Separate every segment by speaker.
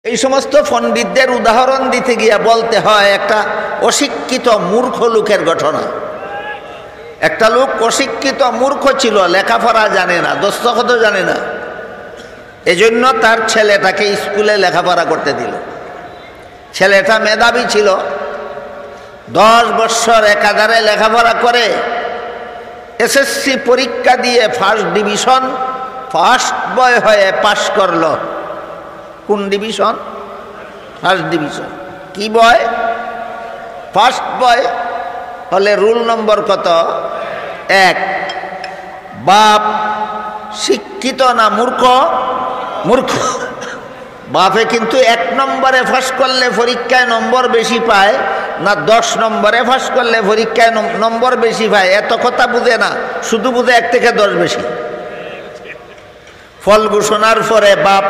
Speaker 1: এই সমস্ত পণ্ডিতদের উদাহরণ দিতে গিয়া বলতে হয় একটা অশিক্ষিত মূর্খ লোকের ঘটনা। একটা লোক অশিক্ষিত মূর্খ ছিল, লেখাপড়া জানে না, দস্তখত জানে না। এজন্য তার ছেলেটাকে স্কুলে লেখাপড়া করতে দিল। ছেলেটা মেধাবী ছিল, 10 বছর একাধারে লেখাপড়া করে এসএসসি পরীক্ষা দিয়ে ফার্স্ট ডিভিশন, ফার্স্ট বয় হয়ে পাশ করলো। কোন ডিভিশন? First division. কি বয়? ফার্স্ট বয় হলে রুল নম্বর কত? 1। বাপ শিক্ষিত না মূর্খ? মূর্খ। বাপে কিন্তু 1 নম্বরে ফাঁস করলে পরীক্ষায় নম্বর বেশি পায় না 10 নম্বরে ফাঁস করলে পরীক্ষায় নম্বর বেশি পায়, এত কথা বুঝে না, শুধু বুঝে 1 থেকে 10 বেশি। ফল ঘোষণার পরে বাপ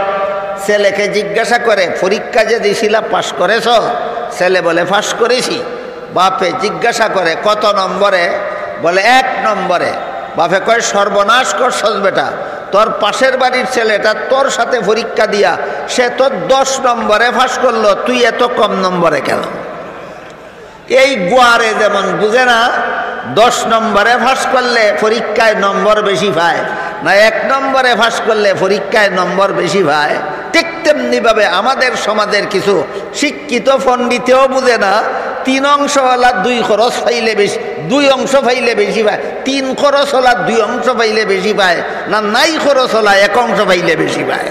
Speaker 1: ছেলেকে জিজ্ঞাসা করে, পরীক্ষা যে দিছিলা পাস করেছ? ছেলে বলে পাস করেছি। বাপে জিজ্ঞাসা করে কত নম্বরে? বলে 1 নম্বরে। বাপে কয় সর্বনাশ করছস বেটা, তোর পাশের বাড়ির ছেলেটা তোর সাথে পরীক্ষা দিয়া সে তো 10 নম্বরে পাস করলো, তুই এত কম নম্বরে কেন? এই গোয়ারে যেমন বুঝে না 10 নম্বরে পাস করলে পরীক্ষায় নম্বর বেশি পায় না 1 নম্বরে পাস করলে পরীক্ষায় নম্বর বেশি পায়, ঠিক তেমনিভাবে আমাদের সমাজের কিছু শিক্ষিত পণ্ডিতেও বুঝে না 3 অংশওয়ালা 2 খরচ পাইলে বেশি, 2 অংশ পাইলে বেশি পায়, 3 খরচওয়ালা 2 অংশ পাইলে বেশি পায় না, নাই খরচওয়ালা 1 অংশ পাইলে বেশি পায়।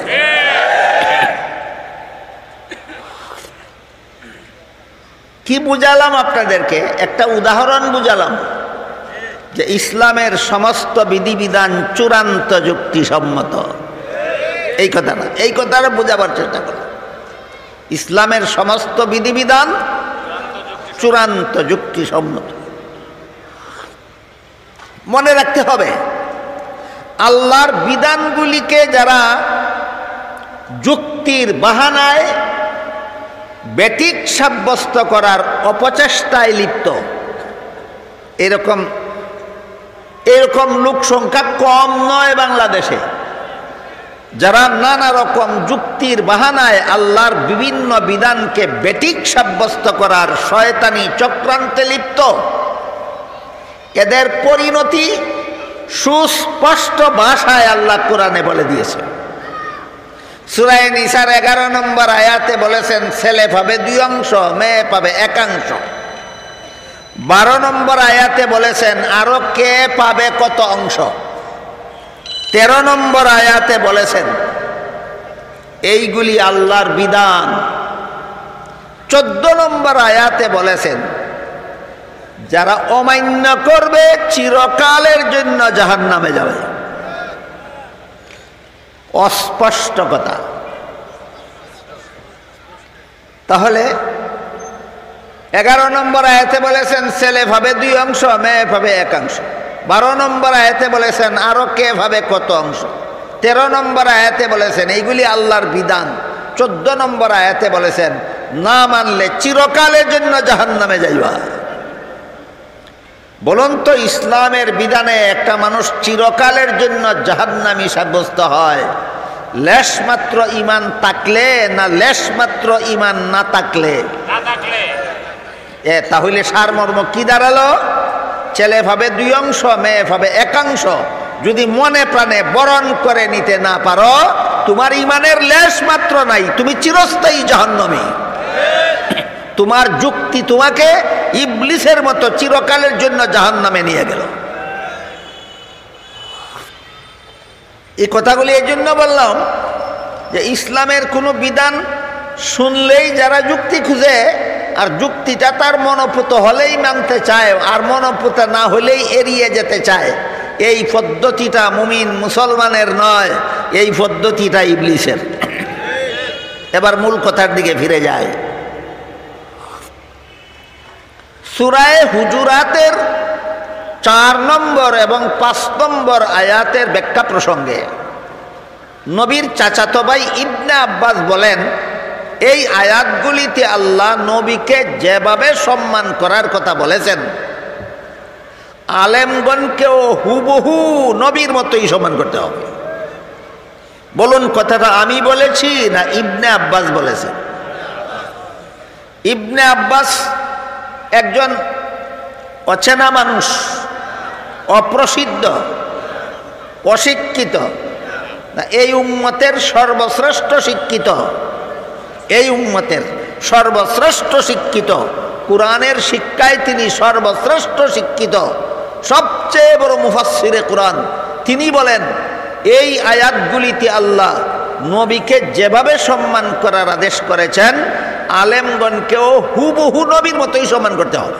Speaker 1: কি বুঝালাম আপনাদেরকে? একটা উদাহরণ বুঝালাম যে ইসলামের সমস্ত বিধিবিধান চূড়ান্ত যুক্তিসম্মত। এই কথা না, এই কথাটা বোঝাবার চেষ্টা করো। ইসলামের সমস্ত বিধিবিধান চূড়ান্ত যুক্তিসম্মত। মনে রাখতে হবে, আল্লাহর বিধানগুলিকে যারা যুক্তির বাহানায় ব্যাটিক সাব্যস্ত করার অপচেষ্টায় লিপ্ত, এরকম লোক সংখ্যা কম নয় বাংলাদেশে, যারা নানা রকম যুক্তির বাহানায় আল্লাহর বিভিন্ন বিধানকে ব্যাটিক সাব্যস্ত করার শয়তানি চক্রান্তে লিপ্ত। এদের পরিণতি সুস্পষ্ট ভাষায় আল্লাহ কোরআনে বলে দিয়েছে। সূরা নিসার 11 নম্বর আয়াতে বলেছেন ছেলে পাবে 2 অংশ, মেয়ে পাবে 1 অংশ। 12 নম্বর আয়াতে বলেছেন আরো কে পাবে কত অংশ। 13 নম্বর আয়াতে বলেছেন এইগুলি আল্লাহর বিধান। 14 নম্বর আয়াতে বলেছেন যারা অমান্য করবে চিরকালের জন্য জাহান্নামে যাবে। অস্পষ্ট কথা। তাহলে 11 নম্বর আয়াতে বলেছেন ছেলে পাবে 2 অংশ, মেয়ে পাবে 1 অংশ। 12 নম্বর আয়াতে বলেছেন আরো কে পাবে কত অংশ। 13 নম্বর আয়াতে বলেছেন এইগুলি আল্লাহর বিধান। 14 নম্বর আয়াতে বলেছেন না মানলে চিরকালের জন্য জাহান্নামে যাইবা। বলুন তো, ইসলামের বিধানে একটা মানুষ চিরকালের জন্য জাহান্নামী সাব্যস্ত হয় লেশমাত্র ঈমান থাকলে না লেশমাত্র ঈমান না থাকলে? তাহলে সারমর্ম কি দাঁড়ালো? ছেলে ভাবে 2 অংশ, মেয়ে ভাবে 1 অংশ। যদি মনে প্রাণে বরণ করে নিতে না পারো, তোমার ঈমানের লেশ মাত্র নাই, তুমি চিরস্থায়ী জাহান্নামী। তোমার যুক্তি তোমাকে ইবলিসের মতো চিরকালের জন্য জাহান্নামে নিয়ে গেল। এই কথাগুলি এই জন্য বললাম যে ইসলামের কোনো বিধান শুনলেই যারা যুক্তি খুঁজে, আর যুক্তিটা তার মনোপুত হলেই মানতে চায়, আর মনোপুত না হলেই এড়িয়ে যেতে চায়, এই পদ্ধতিটা মুমিন মুসলমানের নয়, এই পদ্ধতিটা ইবলিসের। এবার মূল কথার দিকে ফিরে যায়। সূরা হুজুরাতের 4 নম্বর এবং 5 নম্বর আয়াতের ব্যাখ্যা প্রসঙ্গে নবীর চাচাতো ভাই ইবনে আব্বাস বলেন এই আয়াতগুলিতে আল্লাহ নবীকে যেভাবে সম্মান করার কথা বলেছেন, আলেমগণকেও হুবহু নবীর মতোই সম্মান করতে হবে। বলুন কথাটা আমি বলেছি না ইবনে আব্বাস বলেছেন? ইবনে আব্বাস একজন অচেনা মানুষ, অপ্রসিদ্ধ, অশিক্ষিত না, এই উম্মতের সর্বশ্রেষ্ঠ শিক্ষিত, এই উম্মতের সর্বশ্রেষ্ঠ শিক্ষিত, কুরআনের শিক্ষায় তিনি সর্বশ্রেষ্ঠ শিক্ষিত, সবচেয়ে বড় মুফাসসিরে কুরআন। তিনি বলেন এই আয়াতগুলিতে আল্লাহ নবীকে যেভাবে সম্মান করার আদেশ করেছেন, আলেমগণকেও হুবহু নবীর মতোই সম্মান করতে হবে।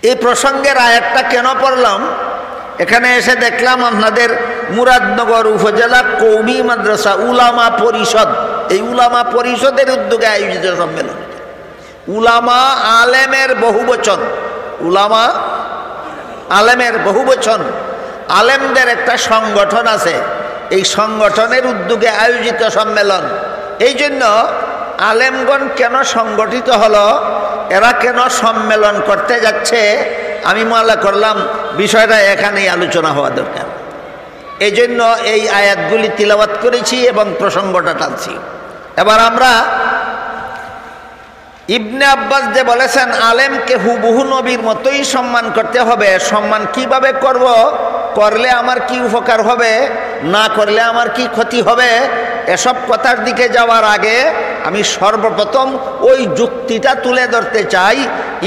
Speaker 1: এই প্রসঙ্গের আয়াতটা কেন পড়লাম, এখানে এসে দেখলাম আপনাদের মুরাদনগর উপজেলা কওমি মাদ্রাসা উলামা পরিষদ, এই উলামা পরিষদের উদ্যোগে আয়োজিত সম্মেলন। উলামা আলেমের বহুবচন, উলামা আলেমের বহুবচন, আলেমদের একটা সংগঠন আছে, এই সংগঠনের উদ্যোগে আয়োজিত সম্মেলন। এই জন্য আলেমগণ কেন সংগঠিত হলো, এরা কেন সম্মেলন করতে যাচ্ছে, আমি মনে করলাম বিষয়টা এখানেই আলোচনা হওয়া দরকার। এই জন্য এই আয়াতগুলি তিলাওয়াত করেছি এবং প্রসঙ্গটা টানছি। এবার আমরা ইবনে আব্বাস যে বলেছেন আলেমকে হুবহু নবীর মতোই সম্মান করতে হবে, সম্মান কিভাবে করব, করলে আমার কি উপকার হবে, না করলে আমার কি ক্ষতি হবে, এসব কথার দিকে যাওয়ার আগে আমি সর্বপ্রথম ওই যুক্তিটা তুলে ধরতে চাই।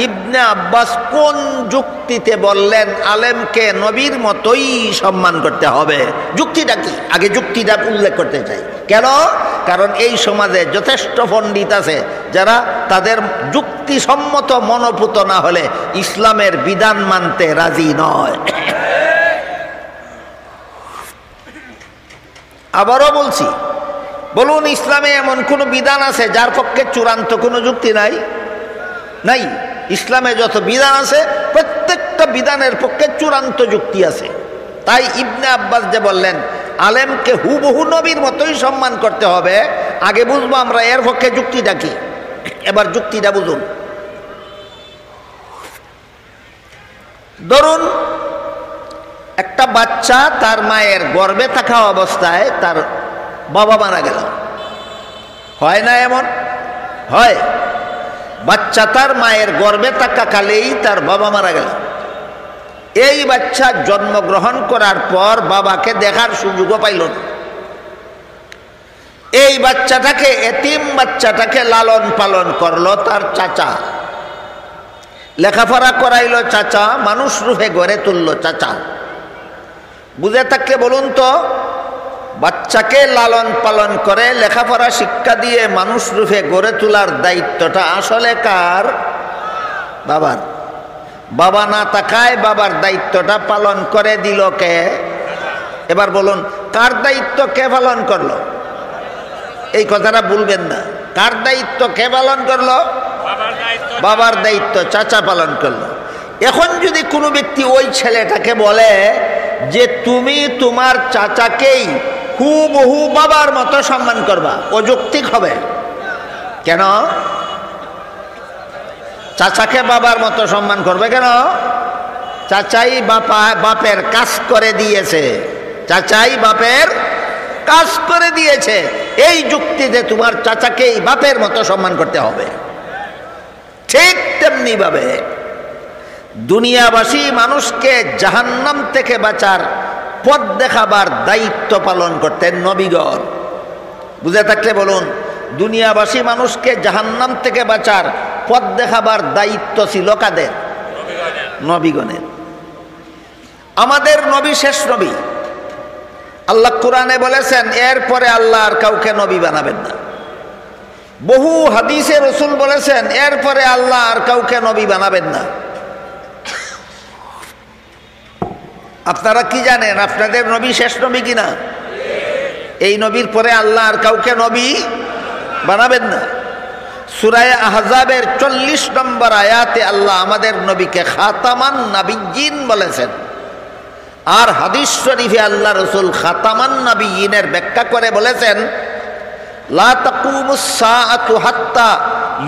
Speaker 1: ইবনে আব্বাস কোন যুক্তিতে বললেন আলেমকে নবীর মতোই সম্মান করতে হবে, যুক্তিটা কি, আগে যুক্তিটা উল্লেখ করতে চাই। কেন? কারণ এই সমাজে যথেষ্ট পণ্ডিত আছে যারা তাদের যুক্তিসম্মত মনোপুত না হলে ইসলামের বিধান মানতে রাজি নয়। আবারও বলছি, বলুন ইসলামে এমন কোন বিধান আছে যার পক্ষে চূড়ান্ত কোনো যুক্তি নাই? নাই। ইসলামে যত বিধান আছে প্রত্যেকটা বিধানের পক্ষে চূড়ান্ত যুক্তি আছে। তাই ইবনে আব্বাস যে বললেন আলেমকে হুবহু নবীর মতোই সম্মান করতে হবে, আগে বুঝবো আমরা এর পক্ষে যুক্তিটা কি। এবার যুক্তিটা বুঝুন। ধরুন একটা বাচ্চা তার মায়ের গর্ভে থাকা অবস্থায় তার বাবা মারা গেল, হয় না এমন? হয়। বাচ্চা তার মায়ের গর্ভে থাকাকালেই তার বাবা মারা গেল। এই বাচ্চা জন্মগ্রহণ করার পর বাবাকে দেখার সুযোগও পাইল না। এই বাচ্চাটাকে, এতিম বাচ্চাটাকে লালন পালন করলো তার চাচা, লেখাপড়া করাইলো চাচা, মানুষ রূপে গড়ে তুললো চাচা। বুঝে থাকলে বলুন তো, বাচ্চাকে লালন পালন করে লেখাপড়া শিক্ষা দিয়ে মানুষ রূপে গড়ে তোলার দায়িত্বটা আসলে কার? বাবার। বাবা না থাকায় বাবার দায়িত্বটা পালন করে দিল কে? এবার বলুন কার দায়িত্ব কে পালন করলো? এই কথাটা ভুলবেন না। কার দায়িত্ব কে পালন করলো? বাবার দায়িত্ব চাচা পালন করলো। এখন যদি কোনো ব্যক্তি ওই ছেলেটাকে বলে যে তুমি তোমার চাচাকেই হুবহু বাবার মতো সম্মান করবা, অযৌক্তিক হবে। কেন? চাচাকে বাবার মতো সম্মান করবে কেন? চাচাই বাপের কাজ করে দিয়েছে, চাচাই বাপের কাজ করে দিয়েছে, এই যুক্তিতে তোমার চাচাকেই বাপের মতো সম্মান করতে হবে। ঠিক তেমনি ভাবে দুনিয়াবাসী মানুষকে জাহান্নাম থেকে বাঁচার পথ দেখাবার দায়িত্ব পালন করতেন নবীগণ। বুঝে থাকলে বলুন, দুনিয়াবাসী মানুষকে জাহান্নাম থেকে বাঁচার পথ দেখাবার দায়িত্ব ছিল কাদের? নবীগণের। আমাদের নবী শেষ নবী। আল্লাহ কোরআনে বলেছেন এরপরে আল্লাহ আর কাউকে নবী বানাবেন না। বহু হাদিসে রসুল বলেছেন এরপরে আল্লাহ আর কাউকে নবী বানাবেন না। আপনারা কি জানেন আপনাদের নবী শেষ নবী কিনা? এই নবীর পরে আল্লাহ আর কাউকে নবী বানাবেন না। সূরা আহজাবের 40 নম্বর আয়াতে আল্লাহ আমাদের নবীকে খাতামান নাবিয়্যিন বলেছেন। আর হাদিস শরীফে আল্লাহ রসুল খাতামান নাবিয়্যিনের ব্যাখ্যা করে বলেছেন লা তাকুমুস সাআতু হাত্তা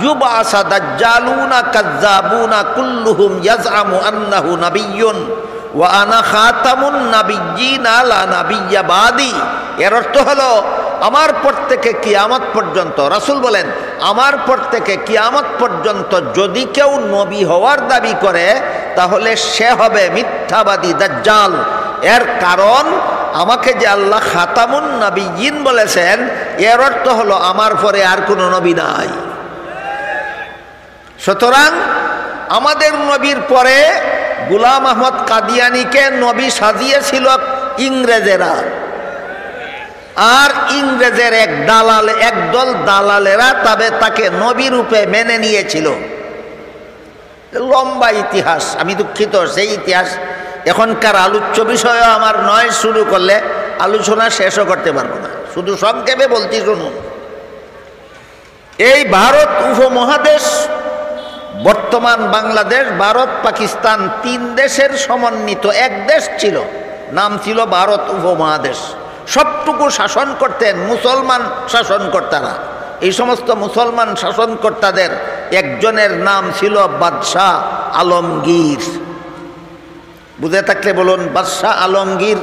Speaker 1: ইউবআসা দাজ্জালুনা কাযযাবুনা কুল্লুহুম ইয়াজআমু আন্নাহু নাবিয়্যুন ওয়া আনা খাতামুন নাবিয়্যিনা লা নাবিয়্যা বাদি। এর অর্থ হলো আমার পর থেকে কিয়ামত পর্যন্ত, রাসূল বলেন আমার পর থেকে কিয়ামত পর্যন্ত যদি কেউ নবী হওয়ার দাবি করে তাহলে সে হবে মিথ্যাবাদী দাজ্জাল। এর কারণ আমাকে যে আল্লাহ খাতামুন নাবিয়্যিন বলেছেন, এর অর্থ হলো আমার পরে আর কোনো নবী নাই। সুতরাং আমাদের নবীর পরে গোলাম আহমদ কাদিয়ানীকে নবী সাজিয়েছিল ইংরেজেরা, আর ইংরেজের একদল দালালেরা তবে তাকে নবী রূপে মেনে নিয়েছিল। লম্বা ইতিহাস, আমি দুঃখিত সেই ইতিহাস এখনকার আলোচ্য বিষয় আমার নয়, শুরু করলে আলোচনা শেষও করতে পারবো না, শুধু সংক্ষেপে বলছি শুনুন। এই ভারত উপমহাদেশ, বর্তমান বাংলাদেশ, ভারত, পাকিস্তান, 3 দেশের সমন্বিত এক দেশ ছিল, নাম ছিল ভারত উপমহাদেশ। সবটুকু শাসন করতেন মুসলমান শাসনকর্তারা। এই সমস্ত মুসলমান শাসনকর্তাদের একজনের নাম ছিল বাদশাহ আলমগীর। বুঝে থাকলে বলুন, বাদশাহ আলমগীর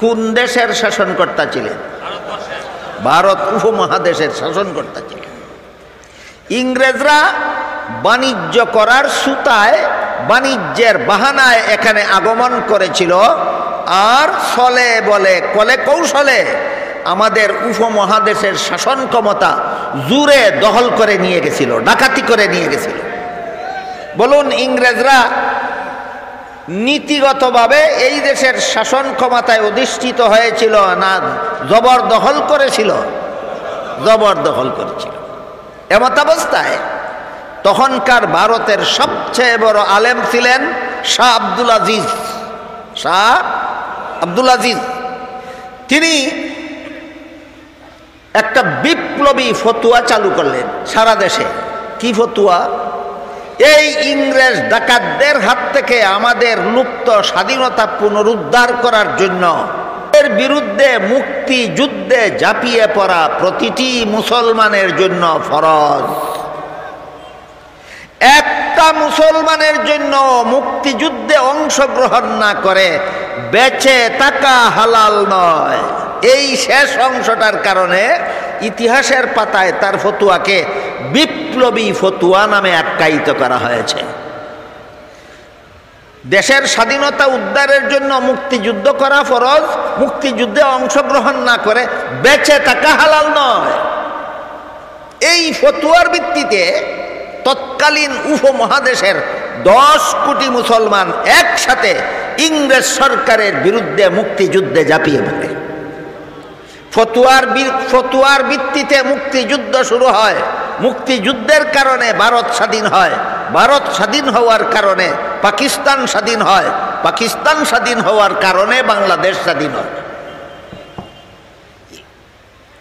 Speaker 1: কোন দেশের শাসনকর্তা ছিলেন? ভারত উপমহাদেশের শাসনকর্তা ছিলেন। ইংরেজরা বাণিজ্য করার সুতায়, বাণিজ্যের বাহানায় এখানে আগমন করেছিল, আর ছলে বলে কলে কৌশলে আমাদের উপমহাদেশের শাসন ক্ষমতা জুড়ে দখল করে নিয়ে গেছিল, ডাকাতি করে নিয়ে গেছিল। বলুন, ইংরেজরা নীতিগতভাবে এই দেশের শাসন ক্ষমতায় অধিষ্ঠিত হয়েছিল না জবরদখল করেছিল? জবরদখল করেছিল। এমতাবস্থায় তখনকার ভারতের সবচেয়ে বড় আলেম ছিলেন শাহ আব্দুল আজিজ। শাহ আব্দুল আজিজ তিনি একটা বিপ্লবী ফতুয়া চালু করলেন সারা দেশে। কি ফতুয়া? এই ইংরেজ ডাকাতদের হাত থেকে আমাদের লুপ্ত স্বাধীনতা পুনরুদ্ধার করার জন্য এর বিরুদ্ধে মুক্তিযুদ্ধে ঝাঁপিয়ে পড়া প্রতিটি মুসলমানের জন্য ফরজ। একটা মুসলমানের জন্য মুক্তিযুদ্ধে অংশগ্রহণ না করে বেঁচে থাকা হালাল নয়। এই শেষ অংশটার কারণে ইতিহাসের পাতায় তার ফতুয়াকে বিপ্লবী ফতুয়া নামে আখ্যায়িত করা হয়েছে। দেশের স্বাধীনতা উদ্ধারের জন্য মুক্তিযুদ্ধ করা ফরজ, মুক্তিযুদ্ধে অংশগ্রহণ না করে বেঁচে থাকা হালাল নয়। এই ফতুয়ার ভিত্তিতে তৎকালীন উপমহাদেশের 10 কোটি মুসলমান একসাথে ইংরেজ সরকারের বিরুদ্ধে মুক্তিযুদ্ধে ঝাঁপিয়ে পড়ে। ফতুয়ার ভিত্তিতে মুক্তিযুদ্ধ শুরু হয়। মুক্তিযুদ্ধের কারণে ভারত স্বাধীন হয়, ভারত স্বাধীন হওয়ার কারণে পাকিস্তান স্বাধীন হয়, পাকিস্তান স্বাধীন হওয়ার কারণে বাংলাদেশ স্বাধীন হয়।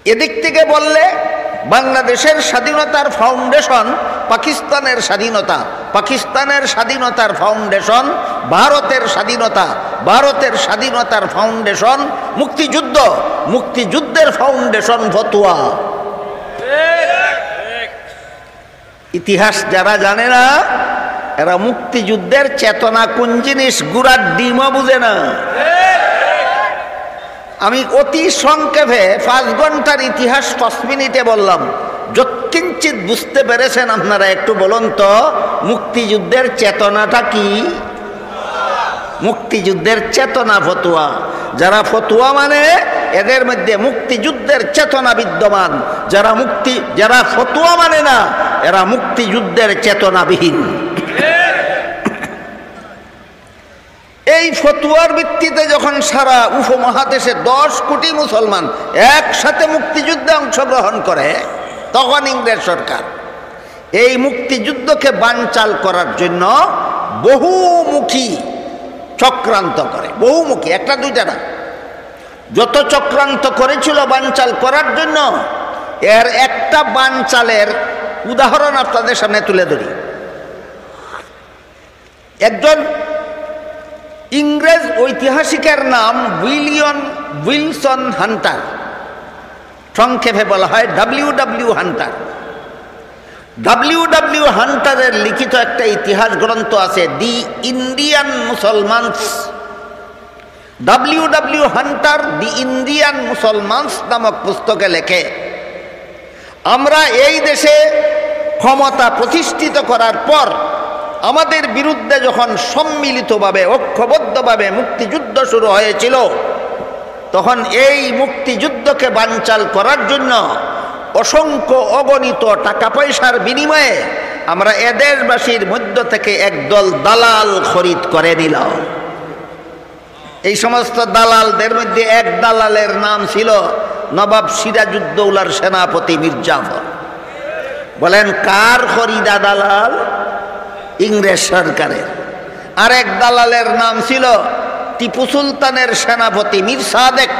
Speaker 1: এদিক থেকে বললে বাংলাদেশের স্বাধীনতার ফাউন্ডেশন পাকিস্তানের স্বাধীনতা, পাকিস্তানের স্বাধীনতার ফাউন্ডেশন ভারতের স্বাধীনতা, ভারতের স্বাধীনতার ফাউন্ডেশন মুক্তিযুদ্ধ, মুক্তিযুদ্ধের ফাউন্ডেশন ফতুয়া। ইতিহাস যারা জানে না এরা মুক্তিযুদ্ধের চেতনা কোন জিনিস গুড়ার ডিমও বুঝে না। আমি অতি সংক্ষেপে 5 ঘন্টার ইতিহাস 5 মিনিটে বললাম। যৎকিঞ্চিত বুঝতে পেরেছেন আপনারা একটু বলুন তো, মুক্তিযুদ্ধের চেতনাটা কি? মুক্তিযুদ্ধের চেতনা ফতুয়া। যারা ফতুয়া মানে এদের মধ্যে মুক্তিযুদ্ধের চেতনা বিদ্যমান, যারা ফতুয়া মানে না এরা মুক্তিযুদ্ধের চেতনাবিহীন। এই ফতুয়ার ভিত্তিতে যখন সারা উপমহাদেশে 10 কোটি মুসলমান একসাথে মুক্তিযুদ্ধে অংশগ্রহণ করে, তখন ইংরেজ সরকার এই মুক্তিযুদ্ধকে বানচাল করার জন্য বহুমুখী চক্রান্ত করে। বহুমুখী, একটা দুইটা না, যত চক্রান্ত করেছিল বানচাল করার জন্য, এর একটা বানচালের উদাহরণ আপনাদের সামনে তুলে ধরি। একজন ইংরেজ ঐতিহাসিকের নাম উইলসন হান্টার, সংক্ষেপে বলা হয় W.W. হান্টার। W.W. হান্টারের লিখিত একটা ইতিহাস গ্রন্থ আছে, the Indian মুসলমানস W Hunter the Indian মুসলমানস নামক পুস্তকে লেখে, আমরা এই দেশে ক্ষমতা প্রতিষ্ঠিত করার পর আমাদের বিরুদ্ধে যখন সম্মিলিতভাবে ঐক্যবদ্ধভাবে মুক্তিযুদ্ধ শুরু হয়েছিল, তখন এই মুক্তিযুদ্ধকে বানচাল করার জন্য অসংখ্য অগণিত টাকা পয়সার বিনিময়ে আমরা এদেশবাসীর মধ্য থেকে একদল দালাল খরিদ করে নিলাম। এই সমস্ত দালালদের মধ্যে এক দালালের নাম ছিল নবাব সিরাজউদ্দৌলার সেনাপতি মীর জাফর। বলেন কার খরিদা দালাল? ইংরেজ সরকারের। আরেক দালালের নাম ছিল টিপু সুলতানের সেনাপতি মীর সাদেক।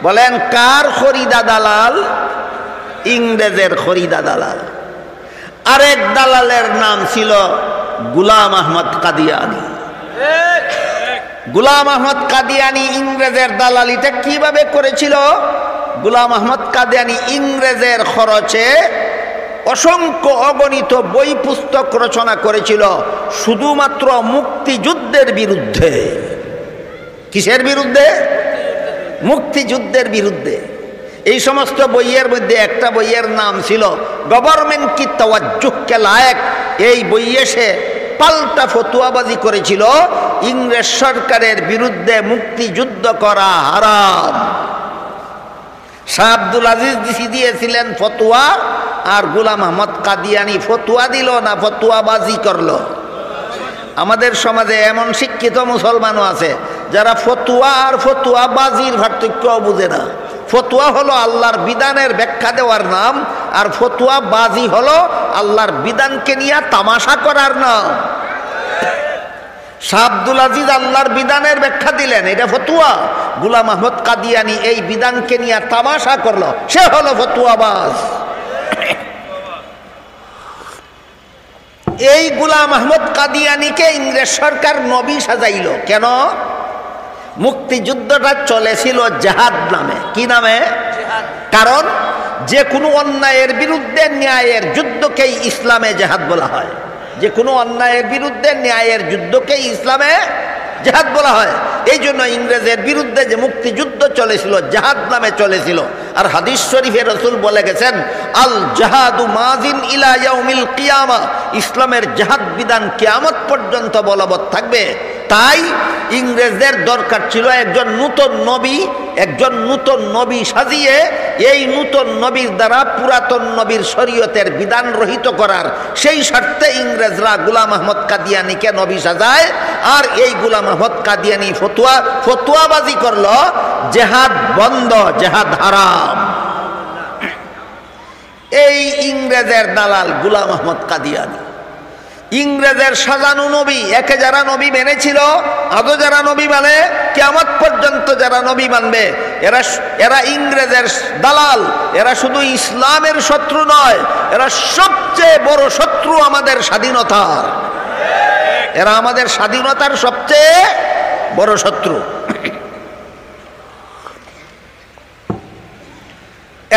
Speaker 1: বলেন কার খরিদা দালাল? ইংরেজের খরিদা দালাল। আরেক দালালের নাম ছিল গোলাম আহমদ কাদিয়ানি। গোলাম আহমদ কাদিয়ানি ইংরেজের দালালিটা কিভাবে করেছিল? গোলাম আহমদ কাদিয়ানি ইংরেজের খরচে অসংখ্য অগণিত বই পুস্তক রচনা করেছিল শুধুমাত্র মুক্তিযুদ্ধের বিরুদ্ধে। কিসের বিরুদ্ধে? মুক্তিযুদ্ধের বিরুদ্ধে। এই সমস্ত বইয়ের মধ্যে একটা বইয়ের নাম ছিল গভর্নমেন্ট কি তাওয়াজ্জুহ কে লায়েক। এই বইয়ে সে পাল্টা ফতুয়াবাজি করেছিল ইংরেজ সরকারের বিরুদ্ধে মুক্তিযুদ্ধ করা হারাম। শাহ আব্দুল আজিজ দিয়েছিলেন ফতুয়া, আর গোলাম আহমদ কাদিয়ানি ফতুয়া দিল না ফতুয়াবাজি করলো। আমাদের সমাজে এমন শিক্ষিত মুসলমানও আছে যারা ফতুয়া আর ফতুয়াবাজির পার্থক্য বুঝে না। ফতুয়া হলো আল্লাহর বিধানের ব্যাখ্যা দেওয়ার নাম, আর ফতুয়াবাজি হলো আল্লাহর বিধানকে নিয়ে তামাশা করার নাম। শাহ আব্দুল আজিজ আল্লাহর বিধানের ব্যাখ্যা দিলেন, এটা ফতুয়া। গোলাম আহমদ কাদিয়ানি এই বিধানকে নিয়ে তামাশা করলো, সে হলো ফতুয়াবাজ। এই গোলাম আহমদ কাদিয়ানিকে ইংরেজ সরকার নবী সাজাইল। কেন? মুক্তিযুদ্ধটা চলেছিল জেহাদ নামে। কি নামে? কারণ যে কোনো অন্যায়ের বিরুদ্ধে ন্যায়ের যুদ্ধকেই ইসলামে জেহাদ বলা হয়। যে কোনো অন্যায়ের বিরুদ্ধে ন্যায়ের যুদ্ধকেই ইসলামে জেহাদ বলা হয়। এই জন্য ইংরেজের বিরুদ্ধে যে মুক্তিযুদ্ধ চলেছিল জেহাদ নামে চলেছিল। আর হাদিস শরীফে রাসূল বলে গেছেন, আল জাহাদু মাজিন ইলা ইয়াউমিল কিয়ামা, ইসলামের জেহাদ বিধান কিয়ামত পর্যন্ত বলবৎ থাকবে। তাই ইংরেজদের দরকার ছিল একজন নূতন নবী সাজিয়ে এই নূতন নবীর দ্বারা পুরাতন নবীর শরীয়তের বিধান রহিত করার। সেই স্বার্থে ইংরেজরা গোলাম আহমদ কাদিয়ানিকে নবী সাজায়। আর এই গোলাম আহমদ কাদিয়ানি ফতুয়াবাজি করলো জেহাদ বন্ধ, জেহাদ হারাম। এই ইংরেজের দালাল গোলাম আহমদ কাদিয়ানি, ইংরেজের সাজানো নবী, একে যারা নবী মেনেছিল আদৌ যারা নবী মানে কিয়ামত পর্যন্ত যারা নবী মানবে, এরা ইংরেজের দালাল। এরা শুধু ইসলামের শত্রু নয়, এরা সবচেয়ে বড় শত্রু আমাদের স্বাধীনতার। এরা আমাদের স্বাধীনতার সবচেয়ে বড় শত্রু।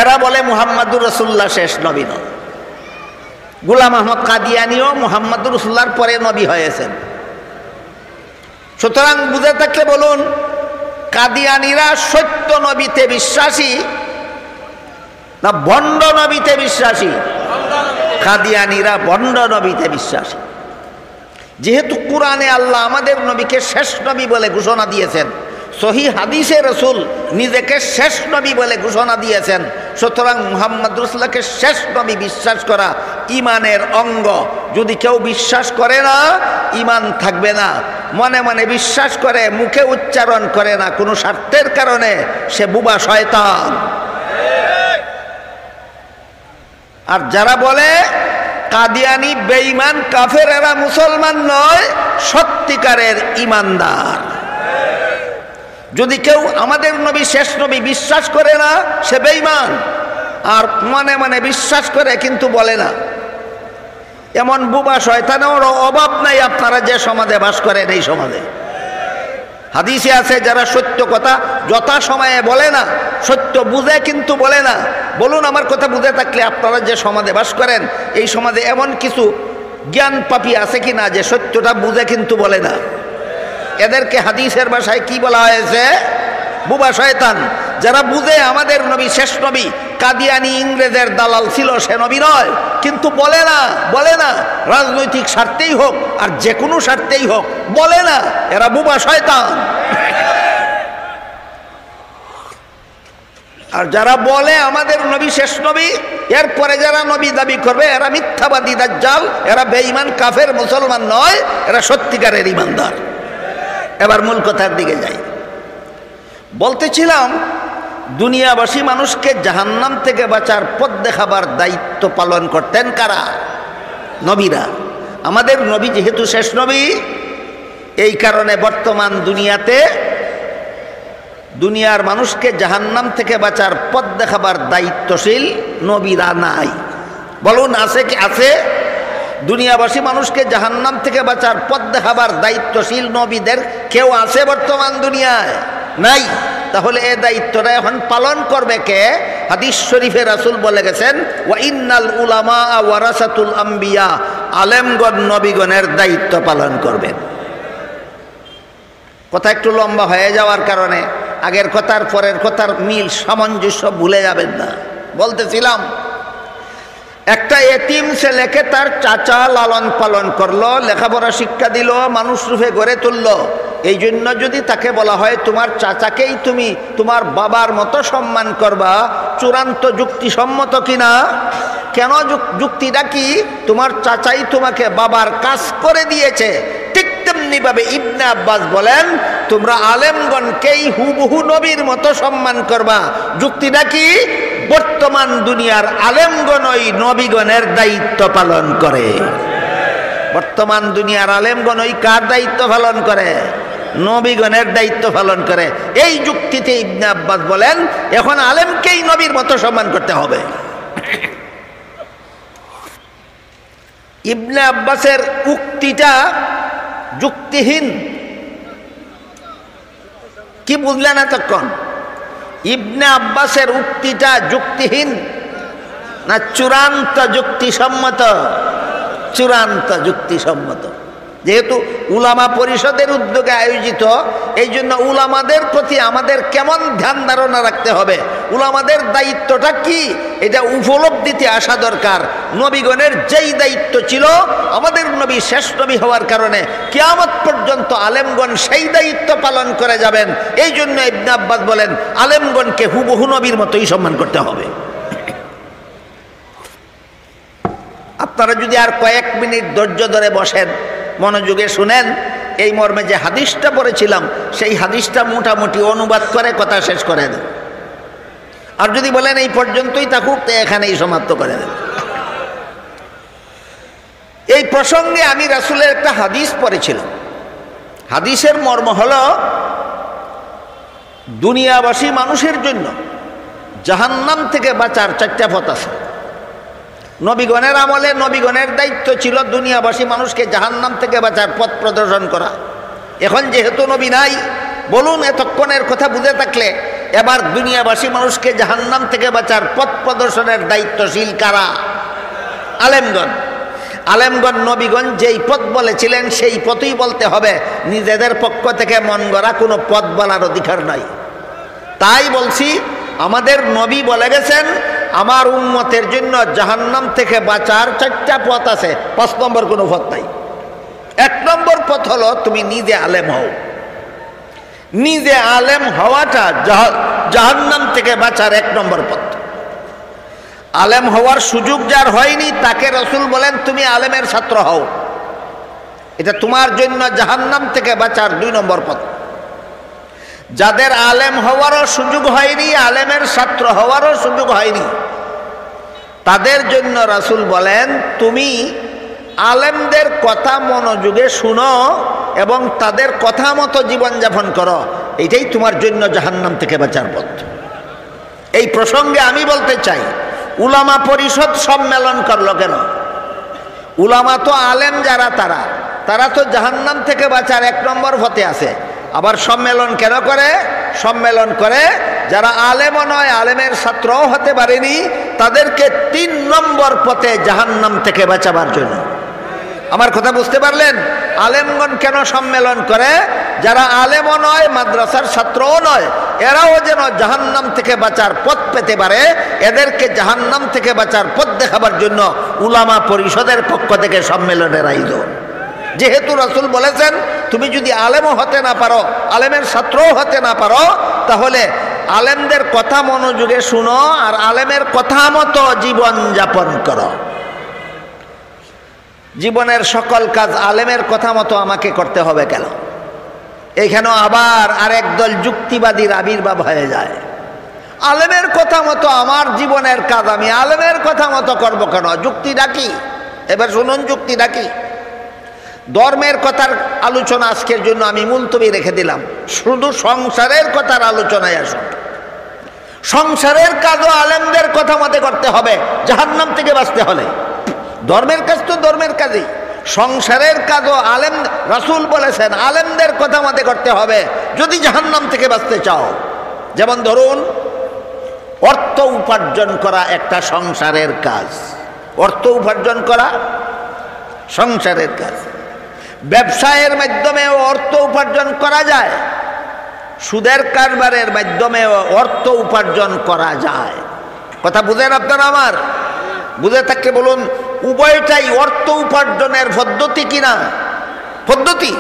Speaker 1: এরা বলে মুহাম্মাদুর রাসূলুল্লাহ শেষ নবী নয়। গোলাম আহমদ কাদিয়ানিও মুহাম্মাদুর রাসূলুল্লাহর পরে নবী হয়েছেন। সুতরাং বুঝে থাকলে বলুন, কাদিয়ানিরা সত্য নবীতে বিশ্বাসী না ভণ্ড নবীতে বিশ্বাসী? কাদিয়ানিরা ভণ্ড নবীতে বিশ্বাসী। যেহেতু কোরআনে আল্লাহ আমাদের নবীকে শেষ নবী বলে ঘোষণা দিয়েছেন, সহিহ হাদিসে রাসূল নিজেকে শেষ নবী বলে ঘোষণা দিয়েছেন, সুতরাং মুহাম্মদ রাসূলুল্লাহকে শেষ নবী বিশ্বাস করা ঈমানের অঙ্গ। যদি কেউ বিশ্বাস করে না, ঈমান থাকবে না। মনে মনে বিশ্বাস করে, মুখে উচ্চারণ করে না, কোনো স্বার্থের কারণে, সে বুবা শয়তান। আর যারা বলে কাদিয়ানি বেঈমান কাফের, এরা মুসলমান নয়, সত্যিকারের ঈমানদার। যদি কেউ আমাদের নবী শেষ নবী বিশ্বাস করে না, সে বেঈমান। আর মনে মনে বিশ্বাস করে কিন্তু বলে না, এমন বুবা শয়তানের অভাব নাই আপনারা যে সমাজে বাস করেন। এই সমাজে হাদিসে আছে, যারা সত্য কথা যথা সময়ে বলে না, সত্য বুঝে কিন্তু বলে না। বলুন আমার কথা বুঝে থাকলে, আপনারা যে সমাজে বাস করেন এই সমাজে এমন কিছু জ্ঞান পাপী আছে কি না যে সত্যটা বুঝে কিন্তু বলে না? এদেরকে হাদিসের ভাষায় কি বলা হয়েছে? বুবা শয়তান। যারা বুঝে আমাদের নবী শেষ নবী, কাদিয়ানি ইংরেজের দালাল ছিল, সে নবী নয়, কিন্তু বলে না রাজনৈতিক স্বার্থেই হোক আর যে কোনো স্বার্থেই হোক বলে না, এরা বুবা শয়তান। আর যারা বলে আমাদের নবী শেষ নবী, এরপরে যারা নবী দাবি করবে এরা মিথ্যাবাদী দাজ্জাল, এরা বেঈমান কাফের, মুসলমান নয়, এরা সত্যিকারের ঈমানদার। এবার মূল কথার দিকে যাই। বলতেছিলাম দুনিয়াবাসী মানুষকে জাহান্নাম থেকে বাঁচার পথ দেখাবার দায়িত্ব পালন করতেন কারা? নবীরা। আমাদের নবী যেহেতু শেষ নবী, এই কারণে বর্তমান দুনিয়াতে দুনিয়ার মানুষকে জাহান্নাম থেকে বাঁচার পথ দেখাবার দায়িত্বশীল নবীরা নাই। বলুন আছে কি? আছে। দুনিয়াবাসী মানুষকে জাহান্নাম থেকে বাঁচার পথ দেখাবার দায়িত্বশীল নবীদের কেউ আছে বর্তমান দুনিয়ায়? নাই। তাহলে এই দায়িত্বটা এখন পালন করবে কে? হাদিস শরীফে রাসূল বলে গেছেন, ওয়া ইন্নাল উলামা ওয়ারাসাতুল আম্বিয়া, আলেমগণ নবীগণের দায়িত্ব পালন করবেন। কথা একটু লম্বা হয়ে যাওয়ার কারণে আগের কথার পরের কথার মিল সামঞ্জস্য ভুলে যাবেন না। বলতেছিলাম একটা এতিম ছেলেকে তার চাচা লালন পালন করলো, লেখাপড়া শিক্ষা দিল, মানুষ রূপে গড়ে তুললো। এই জন্য যদি তাকে বলা হয় তোমার চাচাকেই তুমি তোমার বাবার মতো সম্মান করবা, চূড়ান্ত যুক্তিসম্মত কিনা? কেন যুক্তিটা কি? তোমার চাচাই তোমাকে বাবার কাজ করে দিয়েছে। ঠিক তেমনি ভাবে ইবনে আব্বাস বলেন তোমরা আলেমগণকেই হুবহু নবীর মতো সম্মান করবা। যুক্তিটা কি? বর্তমান দুনিয়ার আলেমগণই নবীগণের দায়িত্ব পালন করে। বর্তমান দুনিয়ার আলেমগণই কার দায়িত্ব পালন করে? নবীগণের দায়িত্ব পালন করে। এই যুক্তিতে ইবনে আব্বাস বলেন এখন আলেমকেই নবীর মতো সম্মান করতে হবে। ইবনে আব্বাসের উক্তিটা যুক্তিহীন। কি বুঝলেন এতক্ষণ? ইবনে আব্বাসের উক্তিটা যুক্তিহীন না চূড়ান্ত যুক্তিসম্মত? চূড়ান্ত যুক্তিসম্মত। যেহেতু উলামা পরিষদের উদ্যোগে আয়োজিত, এই জন্য উলামাদের প্রতি আমাদের কেমন ধ্যান ধারণা রাখতে হবে, উলামাদের দায়িত্বটা কি, এটা উপলব্ধিতে আসা দরকার। নবীগণের যেই দায়িত্ব ছিল, আমাদের নবী শেষ নবী হওয়ার কারণে কিয়ামত পর্যন্ত আলেমগণ সেই দায়িত্ব পালন করে যাবেন। এই জন্য ইবনে আব্বাস বলেন আলেমগণকে হুবহু নবীর মতোই সম্মান করতে হবে। আপনারা যদি আর কয়েক মিনিট ধৈর্য ধরে বসেন, মনোযোগে শুনেন, এই মর্মে যে হাদিসটা পড়েছিলাম সেই হাদিসটা মোটামুটি অনুবাদ করে কথা শেষ করে দেন। আর যদি বলেন এই পর্যন্তই থাকুক, তো এখানেই সমাপ্ত করে দেন। এই প্রসঙ্গে আমি রাসূলের একটা হাদিস পড়েছিলাম। হাদিসের মর্ম হলো দুনিয়াবাসী মানুষের জন্য জাহান্নাম থেকে বাঁচার চারটা পথ আছে। নবীগণের আমলে নবীগণের দায়িত্ব ছিল দুনিয়াবাসী মানুষকে জাহান্নাম থেকে বাঁচার পথ প্রদর্শন করা। এখন যেহেতু নবী নাই, বলুন এতক্ষণের কথা বুঝে থাকলে এবার দুনিয়াবাসী মানুষকে জাহান্নাম থেকে বাঁচার পথ প্রদর্শনের দায়িত্বশীল কারা? আলেমগণ। আলেমগণ নবীগণ যেই পথ বলেছিলেন সেই পথই বলতে হবে, নিজেদের পক্ষ থেকে মন গড়া কোনো পথ বলার অধিকার নাই। তাই বলছি আমাদের নবী বলে গেছেন আমার উম্মতের জন্য জাহান্নাম থেকে বাঁচার চারটা পথ আছে, 5 নম্বর কোনো পথ নাই। 1 নম্বর পথ হলো তুমি নিজে আলেম হও। নিজে আলেম হওয়াটা জাহান্নাম থেকে বাঁচার 1 নম্বর পথ। আলেম হওয়ার সুযোগ যার হয়নি তাকে রাসূল বলেন তুমি আলেমের ছাত্র হও। এটা তোমার জন্য জাহান্নাম থেকে বাঁচার 2 নম্বর পথ। যাদের আলেম হওয়ারও সুযোগ হয়নি, আলেমের ছাত্র হওয়ারও সুযোগ হয়নি, তাদের জন্য রাসূল বলেন তুমি আলেমদের কথা মনোযোগে শুনো এবং তাদের কথা মতো জীবনযাপন করো। এটাই তোমার জন্য জাহান্নাম থেকে বাঁচার পথ। এই প্রসঙ্গে আমি বলতে চাই উলামা পরিষদ সম্মেলন করলো কেন? উলামা তো আলেম যারা তারা তো জাহান্নাম থেকে বাঁচার 1 নম্বর পথে আছে। আবার সম্মেলন কেন করে? সম্মেলন করে যারা আলেমও নয়, আলেমের ছাত্রও হতে পারেনি, তাদেরকে 3 নম্বর পথে জাহান্নাম থেকে বাঁচাবার জন্য। আমার কথা বুঝতে পারলেন? আলেমগণ কেন সম্মেলন করে? যারা আলেমও নয়, মাদ্রাসার ছাত্রও নয়, এরাও যেন জাহান্নাম থেকে বাঁচার পথ পেতে পারে, এদেরকে জাহান্নাম থেকে বাঁচার পথ দেখাবার জন্য উলামা পরিষদের পক্ষ থেকে সম্মেলনের আয়োজন। যেহেতু রাসূল বলেছেন তুমি যদি আলেমও হতে না পারো, আলেমের ছাত্রও হতে না পারো, তাহলে আলেমদের কথা মনোযোগে শুনো আর আলেমের কথা মতো জীবন যাপন করো। জীবনের সকল কাজ আলেমের কথা মতো আমাকে করতে হবে কেন? এইখানেও আবার আরেক দল যুক্তিবাদীর আবির্ভাব হয়ে যায়। আলেমের কথা মতো আমার জীবনের কাজ আমি আলেমের কথা মতো করবো কেন? যুক্তিটা কি? এবার শুনুন যুক্তিটা কি। ধর্মের কথার আলোচনা আজকের জন্য আমি মুলতবি রেখে দিলাম, শুধু সংসারের কথার আলোচনায় আসুন। সংসারের কাজও আলেমদের কথা মতে করতে হবে জাহান্নাম থেকে বাঁচতে হলে। ধর্মের কাজ তো ধর্মের কাজই, সংসারের কাজও আলেম, রাসূল বলেছেন আলেমদের কথা মতে করতে হবে যদি জাহান্নাম থেকে বাঁচতে চাও। যেমন ধরুন অর্থ উপার্জন করা একটা সংসারের কাজ, অর্থ উপার্জন করা সংসারের কাজ। ব্যবসায়ের মাধ্যমেও অর্থ উপার্জন করা যায়, সুদের কারবারের মাধ্যমেও অর্থ উপার্জন করা যায়। কথা বুঝেন আপনারা? আমার বুঝে থাকলে বলুন উভয়টাই অর্থ উপার্জনের পদ্ধতি কিনা? পদ্ধতি।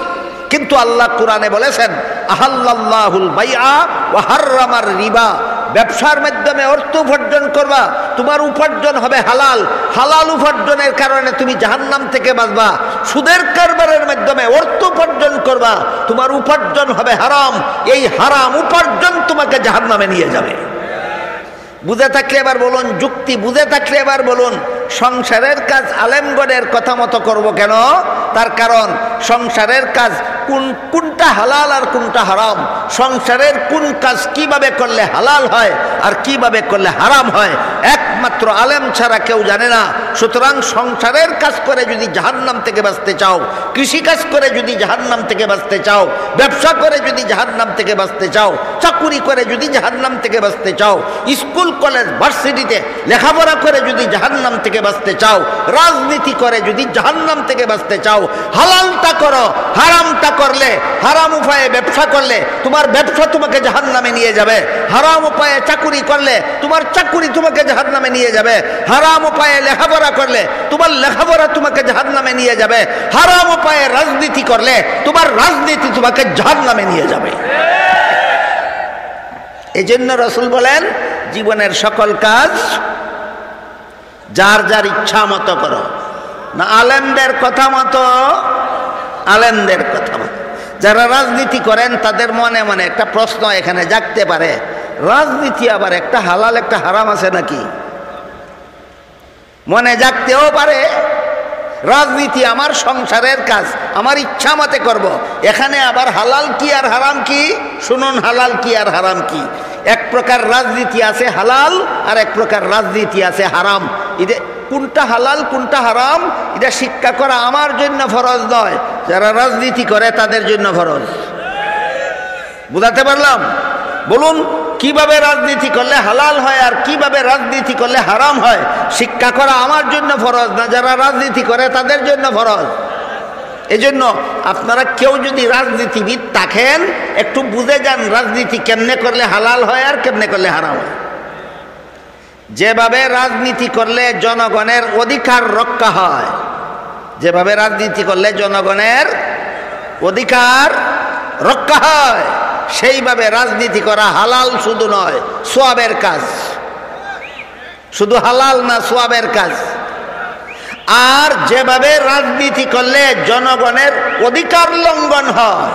Speaker 1: কিন্তু আল্লাহ কোরআনে বলেছেন আহাল্লাল্লাহুল বাইআ ওয়া হাররামার রিবা, ব্যবসার মাধ্যমে অর্থ উপার্জন করবা, তোমার উপার্জন হবে হালাল, হালাল উপার্জনের কারণে তুমি জাহান্নাম থেকে বাঁচবা। সুদের কারবারের মাধ্যমে অর্থ উপার্জন করবা, তোমার উপার্জন হবে হারাম, এই হারাম উপার্জন তোমাকে জাহান্নামে নিয়ে যাবে। বুঝে থাকলে এবার বলুন যুক্তি, বুঝে থাকলে এবার বলুন সংসারের কাজ আলেমগণের কথা মতো করবো কেন? তার কারণ সংসারের কাজ কোনটা হালাল আর কোনটা হারাম, সংসারের কোন কাজ কিভাবে করলে হালাল হয় আর কিভাবে করলে হারাম হয় একমাত্র আলেম ছাড়া কেউ জানে না। সুতরাং সংসারের কাজ করে যদি জাহান্নাম থেকে বাঁচতে চাও, কৃষিকাজ করে যদি জাহান্নাম থেকে বাঁচতে চাও, ব্যবসা করে যদি জাহান্নাম থেকে বাঁচতে চাও, চাকুরি করে যদি জাহান্নাম থেকে বাঁচতে চাও, স্কুল কলেজ ভার্সিটিতে লেখাপড়া করে যদি জাহান্নাম থেকে বাঁচতে চাও, রাজনীতি করে যদি জাহান্নাম থেকে বাঁচতে চাও, হালালটা করো, হারামটা করলে, হারাম উপায়ে ব্যবসা করলে তোমার ব্যবসা তোমাকে জাহান্নামে নিয়ে যাবে, হারাম উপায়ে চাকুরি করলে তোমার চাকুরি তোমাকে জাহান্নামে নিয়ে যাবে, হারাম উপায়ে লেখাপড়া করলে তোমার লেখাপড়া তোমাকে জাহান্নামে নিয়ে যাবে, হারাম উপায়ে রাজনীতি করলে তোমার রাজনীতি তোমাকে জাহান্নামে নিয়ে যাবে। এজন্য রাসূল বলেন জীবনের সকল কাজ যার যার ইচ্ছা মতো করো, না আলেমদের কথা মতো, আলেমদের কথা মতো। যারা রাজনীতি করেন তাদের মনে মনে একটা প্রশ্ন এখানে জাগতে পারে, রাজনীতি আবার একটা হালাল একটা হারাম আছে নাকি? মনে জাগতেও পারে। রাজনীতি আমার সংসারের কাজ, আমার ইচ্ছা মতে করব, এখানে আবার হালাল কি আর হারাম কি? শুনুন হালাল কি আর হারাম কি। এক প্রকার রাজনীতি আছে হালাল আর এক প্রকার রাজনীতি আছে হারাম। এটা কোনটা হালাল কোনটা হারাম এটা শিক্ষা করা আমার জন্য ফরজ নয়, যারা রাজনীতি করে তাদের জন্য ফরজ। বুঝাতে পারলাম? বলুন কিভাবে রাজনীতি করলে হালাল হয় আর কিভাবে রাজনীতি করলে হারাম হয় শিক্ষা করা আমার জন্য ফরজ না, যারা রাজনীতি করে তাদের জন্য ফরজ। এজন্য আপনারা কেউ যদি রাজনীতিবিদ থাকেন একটু বুঝে যান রাজনীতি কেমনে করলে হালাল হয় আর কেমনে করলে হারাম হয়। যেভাবে রাজনীতি করলে জনগণের অধিকার রক্ষা হয়, যেভাবে রাজনীতি করলে জনগণের অধিকার রক্ষা হয়, সেইভাবে রাজনীতি করা হালাল শুধু নয়, সওয়াবের কাজ। শুধু হালাল না, সওয়াবের কাজ। আর যেভাবে রাজনীতি করলে জনগণের অধিকার লঙ্ঘন হয়,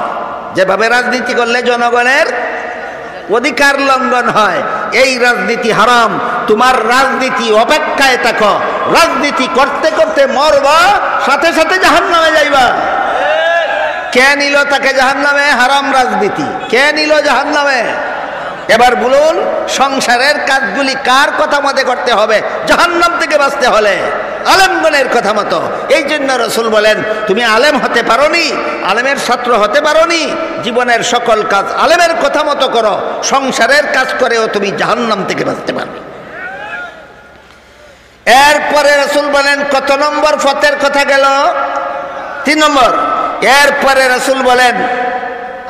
Speaker 1: যেভাবে রাজনীতি করলে জনগণের অধিকার লঙ্ঘন হয়, এই রাজনীতি হারাম। তোমার রাজনীতি অপেক্ষায় থাকো, রাজনীতি করতে করতে মরবা, সাথে সাথে জাহান্নামে যাইবা। কে নিল তাকে জাহান্নামে? হারাম রাজনীতি। কে নিল জাহান্নামে? এবার বলুন সংসারের কাজগুলি কার কথা মতে করতে হবে জাহান্নাম থেকে বাঁচতে হলে? আলেমগণের কথা মতো। এই জন্য রাসূল বলেন তুমি আলেম হতে পারোনি, আলেমের ছাত্র হতে পারোনি, জীবনের সকল কাজ আলেমের কথা মতো করো, সংসারের কাজ করেও তুমি জাহান্নাম থেকে বাঁচতে পারবে। এরপরে রাসূল বলেন কত নম্বর পথের কথা গেল? 3 নম্বর, এরপরে রাসূল বলেন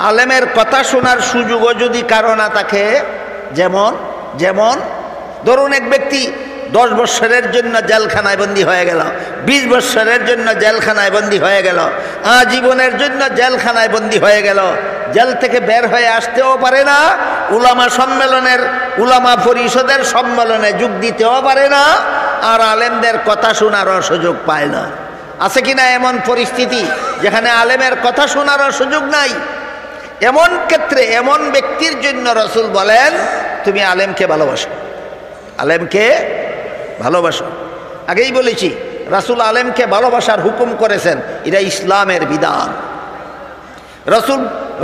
Speaker 1: আলেমের কথা শোনার সুযোগও যদি কারো না থাকে, যেমন ধরুন এক ব্যক্তি 10 বছরের জন্য জেলখানায় বন্দী হয়ে গেল, 20 বছরের জন্য জেলখানায় বন্দী হয়ে গেল, আজীবনের জন্য জেলখানায় বন্দী হয়ে গেল, জেল থেকে বের হয়ে আসতেও পারে না, উলামা পরিষদের সম্মেলনে যোগ দিতেও পারে না, আর আলেমদের কথা শোনারও সুযোগ পায় না। আছে কিনা এমন পরিস্থিতি যেখানে আলেমের কথা শোনারও সুযোগ নাই? এমন ক্ষেত্রে এমন ব্যক্তির জন্য রাসূল বলেন তুমি আলেমকে ভালোবাসো, আলেমকে ভালোবাসো। আগেই বলেছি রাসূল আলেমকে ভালোবাসার হুকুম করেছেন, এটা ইসলামের বিধান।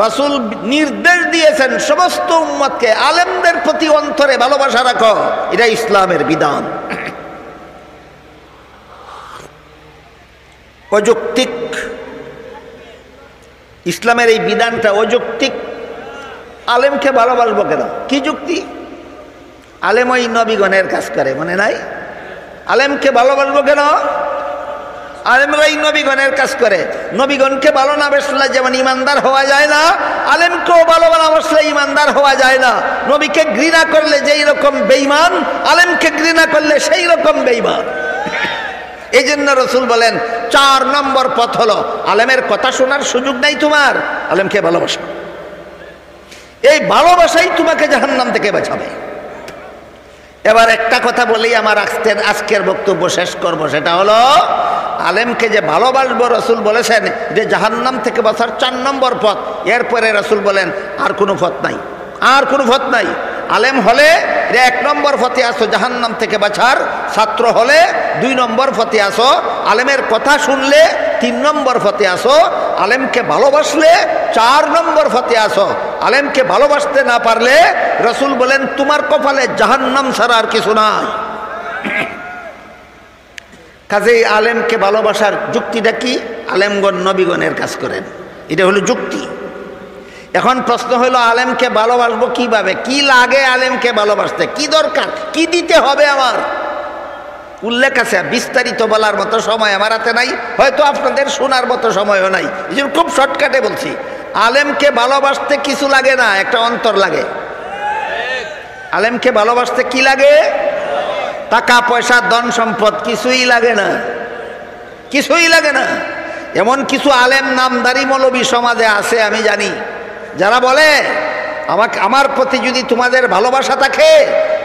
Speaker 1: রাসূল নির্দেশ দিয়েছেন সমস্ত উম্মতকে আলেমদের প্রতি অন্তরে ভালোবাসা রাখো, এটা ইসলামের বিধান। অযৌক্তিক, ইসলামের এই বিধানটা অযৌক্তিক। আলেমকে ভালোবাসবো কেন? কি যুক্তি? আলেম ওই নবীগণের কাজ করে, মনে নাই? আলেমকে ভালোবাসবো কেন? আলেমরাই নবীগণের কাজ করে। নবীগণকে ভালো না বাসলে যেমন ইমানদার হওয়া যায় না, আলেমকেও ভালো না বাসলে ইমানদার হওয়া যায় না। নবীকে ঘৃণা করলে যেই রকম বেঈমান, আলেমকে ঘৃণা করলে সেই রকম বেঈমান। এই জন্য রাসূল বলেন 4 নম্বর পথ হলো আলেমের কথা শোনার সুযোগ নাই তোমার, আলেমকে ভালোবাসো। এই ভালোবাসাই তোমাকে জাহান্নাম থেকে বাঁচাবে। এবার একটা কথা বলেই আমার আজকের বক্তব্য শেষ করব, সেটা হলো আলেমকে যে ভালোবাসবো রাসূল বলেছেন যে জাহান্নাম থেকে বাঁচার 4 নম্বর পথ। এরপরে রাসূল বলেন আর কোনো পথ নাই, আর কোনো পথ নাই। আলেম হলে 1 নম্বর পথে আসো জাহান্নাম থেকে বাঁচার, ছাত্র হলে 2 নম্বর পথে আসো, আলেমের কথা শুনলে 3 নম্বর পথে আসো, আলেমকে ভালোবাসলে 4 নম্বর পথে আসো। আলেমকে ভালোবাসতে না পারলে রাসূল বলেন তোমার কপালে জাহান্নাম ছাড়া আর কিছু নাই। কাজেই আলেমকে ভালোবাসার যুক্তিটা কি? আলেমগণ নবীগণের কাজ করেন, এটা হলো যুক্তি। এখন প্রশ্ন হলো আলেমকে ভালোবাসবো কিভাবে? কি লাগে আলেমকে ভালোবাসতে? কি দরকার? কি দিতে হবে আমার? উল্লেখ আছে, বিস্তারিত বলার মতো সময় আমার হাতে নাই, হয়তো আপনাদের শোনার মতো সময়ও নাই, এই জন্য খুব শর্টকাটে বলছি। আলেমকে ভালোবাসতে কিছু লাগে না, একটা অন্তর লাগে। আলেমকে ভালোবাসতে কি লাগে? টাকা পয়সা ধন সম্পদ কিছুই লাগে না, কিছুই লাগে না। এমন কিছু আলেম নামদারি মৌলবী সমাজে আছে আমি জানি, যারা বলে আমার প্রতি যদি তোমাদের ভালোবাসা থাকে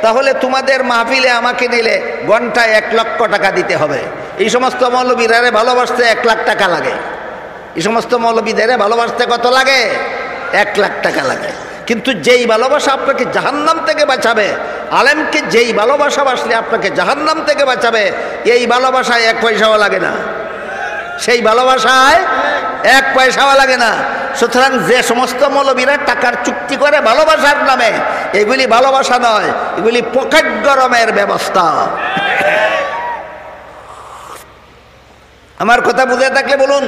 Speaker 1: তাহলে তোমাদের মাহফিলে আমাকে নিলে ঘন্টায় 1 লক্ষ টাকা দিতে হবে। এই সমস্ত মৌলবীরা ভালোবাসতে 1 লাখ টাকা লাগে। এই সমস্ত মৌলবীদের ভালোবাসতে কত লাগে? 1 লাখ টাকা লাগে। কিন্তু যেই ভালোবাসা আপনাকে জাহান্নাম থেকে বাঁচাবে, আলেমকে যেই ভালোবাসা বাসলে আপনাকে জাহান্নাম থেকে বাঁচাবে, এই ভালোবাসায় 1 পয়সাও লাগে না, সেই ভালোবাসায় 1 পয়সাও লাগে না। সুতরাং যে সমস্ত মৌলবীরা টাকার চুক্তি করে ভালোবাসার নামে, এগুলি ভালোবাসা নয়, এগুলি পকেট গরমের ব্যবস্থা। আমার কথা বুঝে থাকলে বলুন।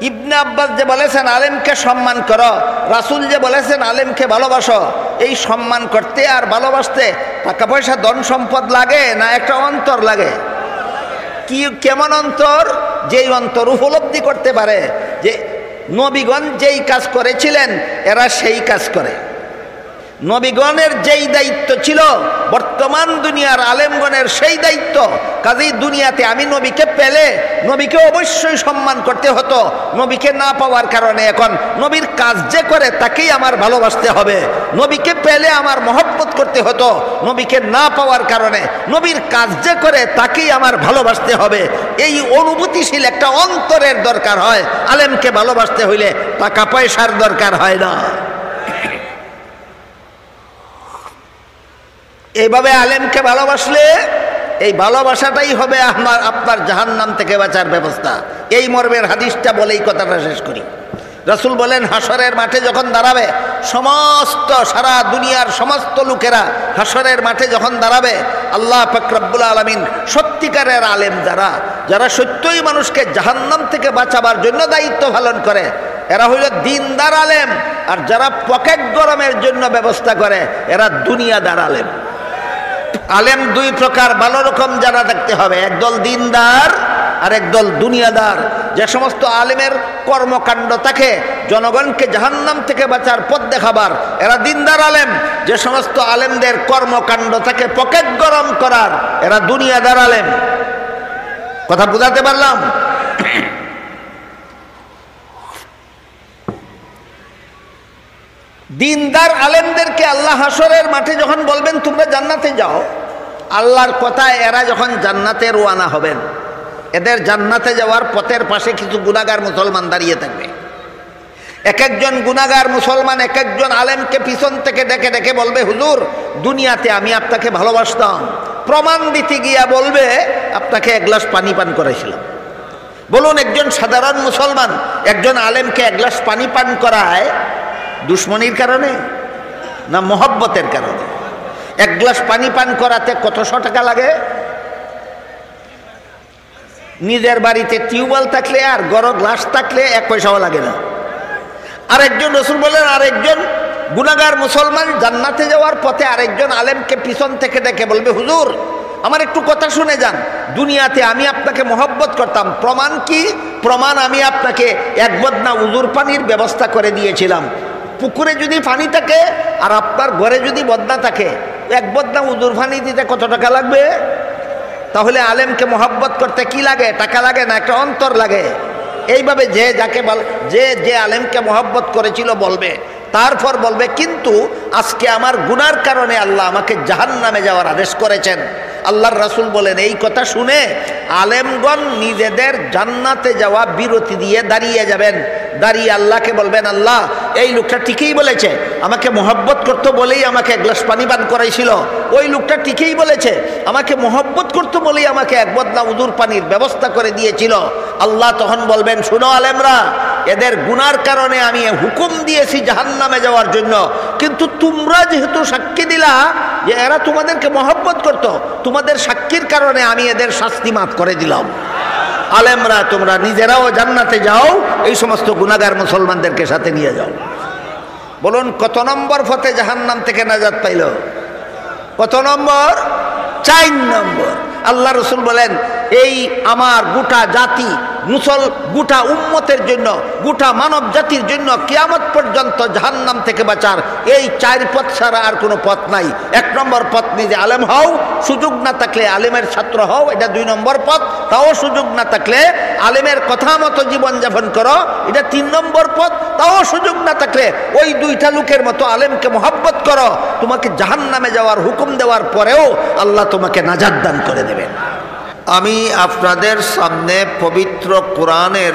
Speaker 1: ইবনে আব্বাস যে বলেছেন আলেমকে সম্মান করো, রাসূল যে বলেছেন আলেমকে ভালোবাসো, এই সম্মান করতে আর ভালোবাসতে টাকা পয়সা ধন সম্পদ লাগে না একটা অন্তর লাগে? কি কেমন অন্তর? যেই অন্তর উপলব্ধি করতে পারে যে নবীগণ যেই কাজ করেছিলেন এরা সেই কাজ করে। নবীগণের যেই দায়িত্ব ছিল বর্তমান দুনিয়ার আলেমগণের সেই দায়িত্ব। কাজেই দুনিয়াতে আমি নবীকে পেলে নবীকে অবশ্যই সম্মান করতে হতো। নবীকে না পাওয়ার কারণে এখন নবীর কাজ যে করে তাকেই আমার ভালোবাসতে হবে। নবীকে পেলে আমার মহব্বত করতে হতো, নবীকে না পাওয়ার কারণে নবীর কাজ যে করে তাকেই আমার ভালোবাসতে হবে। এই অনুভূতিশীল একটা অন্তরের দরকার হয়। আলেমকে ভালোবাসতে হইলে টাকা পয়সার দরকার হয় না। এইভাবে আলেমকে ভালোবাসলে এই ভালোবাসাটাই হবে আপনার জাহান্নাম থেকে বাঁচার ব্যবস্থা। এই মর্মের হাদিসটা বলেই কথাটা শেষ করি। রাসূল বলেন হাসরের মাঠে যখন দাঁড়াবে সমস্ত সারা দুনিয়ার সমস্ত লোকেরা হাসরের মাঠে যখন দাঁড়াবে, আল্লাহ পাক রব্বুল আলামিন সত্যিকারের আলেম যারা সত্যই মানুষকে জাহান্নাম থেকে বাঁচাবার জন্য দায়িত্ব পালন করে, এরা হইল দিনদার আলেম। আর যারা পকেট গরমের জন্য ব্যবস্থা করে এরা দুনিয়াদার আলেম। আলেম 2 প্রকার ভালো রকম জানা থাকতে হবে, একদল দিনদার আর একদল দুনিয়াদার। যে সমস্ত আলেমের কর্মকাণ্ড থাকে জনগণকে জাহান্নাম থেকে বাঁচার পথ দেখাবার, এরা দিনদার আলেম। যে সমস্ত আলেমদের কর্মকাণ্ড থাকে পকেট গরম করার, এরা দুনিয়াদার আলেম। কথা বুঝাতে পারলাম? দিনদার আলেমদেরকে আল্লাহ হাসরের মাঠে যখন বলবেন তোমরা জান্নাতে যাও, আল্লাহর কথায় এরা যখন জান্নাতে রওনা হবেন, এদের জান্নাতে যাওয়ার পথের পাশে কিছু গুনাহগার মুসলমান দাঁড়িয়ে থাকবে। এক একজন গুনাহগার মুসলমান এক একজন আলেমকে পিছন থেকে ডেকে ডেকে বলবে, হুজুর দুনিয়াতে আমি আপনাকে ভালোবাসতাম। প্রমাণ দিতে গিয়া বলবে আপনাকে এক গ্লাস পানি পান করাইছিলাম। বলুন, একজন সাধারণ মুসলমান একজন আলেমকে এক গ্লাস পানি পান করায় দুশ্মনির কারণে না মহব্বতের কারণে? এক গ্লাস পানি পান করাতে কতশো টাকা লাগে? নিজের বাড়িতে টিউবওয়েল থাকলে আর গড় গ্লাস থাকলে 1 পয়সাও লাগে না। আরেকজন রাসূল বলেন, আরেকজন গুনাহগার মুসলমান জান্নাতে যাওয়ার পথে আরেকজন আলেমকে পিছন থেকে ডেকে বলবে, হুজুর আমার একটু কথা শুনে যান, দুনিয়াতে আমি আপনাকে মহব্বত করতাম। প্রমাণ কি? প্রমাণ আমি আপনাকে 1 বদনা উজুর পানির ব্যবস্থা করে দিয়েছিলাম। পুকুরে যদি পানি থাকে আর আপনার ঘরে যদি বদনা থাকে, 1 বদনা উজুর পানি দিতে কত টাকা লাগবে? তাহলে আলেমকে মহব্বত করতে কি লাগে? টাকা লাগে না, একটা অন্তর লাগে। এইভাবে যে যাকে যে আলেমকে মহব্বত করেছিল বলবে, তারপর বলবে কিন্তু আজকে আমার গুনার কারণে আল্লাহ আমাকে জাহান্নামে যাওয়ার আদেশ করেছেন। আল্লাহর রাসূল বলেন, এই কথা শুনে আলেমগণ নিজেদের জান্নাতে যাওয়া বিরতি দিয়ে দাঁড়িয়ে যাবেন। দাঁড়িয়ে আল্লাহকে বলবেন, আল্লাহ এই লোকটা ঠিকই বলেছে, আমাকে মহব্বত করতো বলেই আমাকে 1 গ্লাস পানি পান করাইছিল। ওই লোকটা ঠিকই বলেছে, আমাকে মহব্বত করতো বলেই আমাকে 1 বদনা উজুর পানির ব্যবস্থা করে দিয়েছিল। আল্লাহ তখন বলবেন, শুনো আলেমরা, এদের গুনার কারণে আমি হুকুম দিয়েছি জাহান্নামে যাওয়ার জন্য, কিন্তু তোমরা যেহেতু সাক্ষী দিলা যে এরা তোমাদেরকে মহব্বত করত, তোমাদের সাক্ষীর কারণে আমি এদের শাস্তি মাফ করে দিলাম। আলেমরা তোমরা নিজেরাও জান্নাতে যাও, এই সমস্ত গুনাহগার মুসলমানদেরকে সাথে নিয়ে যাও। বলুন কত নম্বর পথে জাহান্নাম থেকে নাজাত পাইল? কত নম্বর? 4 নম্বর। আল্লাহ রাসূল বলেন, এই আমার গোটা জাতি গোটা উম্মতের জন্য, গোটা মানব জাতির জন্য কিয়ামত পর্যন্ত জাহান্নাম থেকে বাঁচার এই 4 পথ ছাড়া আর কোনো পথ নাই। 1 নম্বর পথ, নিজে আলেম হও, সুযোগ না থাকলে আলেমের ছাত্র হও, এটা 2 নম্বর পথ, তাও সুযোগ না থাকলে আলেমের কথা মতো জীবনযাপন করো, এটা 3 নম্বর পথ, তাও সুযোগ না থাকলে ওই 2টা লোকের মতো আলেমকে মহব্বত করো। তোমাকে জাহান্নামে যাওয়ার হুকুম দেওয়ার পরেও আল্লাহ তোমাকে নাজাত দান করে দেবেন। আমি আপনাদের সামনে পবিত্র কোরআনের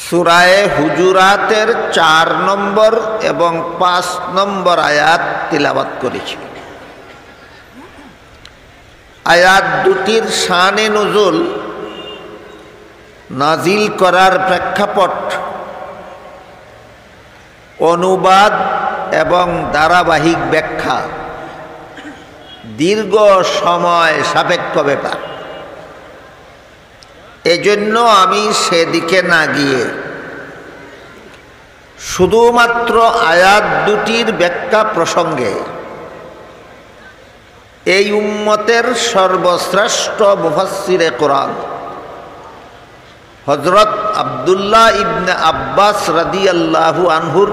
Speaker 1: সূরায়ে হুজুরাতের 4 নম্বর এবং 5 নম্বর আয়াত তিলাওয়াত করেছি। আয়াত দুটির শানে নুজুল, নাজিল করার প্রেক্ষাপট, অনুবাদ এবং ধারাবাহিক ব্যাখ্যা দীর্ঘ সময় সাপেক্ষ ব্যাপার। এজন্য আমি সেদিকে না গিয়ে শুধুমাত্র আয়াত দুটির ব্যাখ্যা প্রসঙ্গে এই উম্মতের সর্বশ্রেষ্ঠ মুফাসসিরে কোরআন হযরত আব্দুল্লাহ ইবনে আব্বাস রাদিয়াল্লাহু আনহুর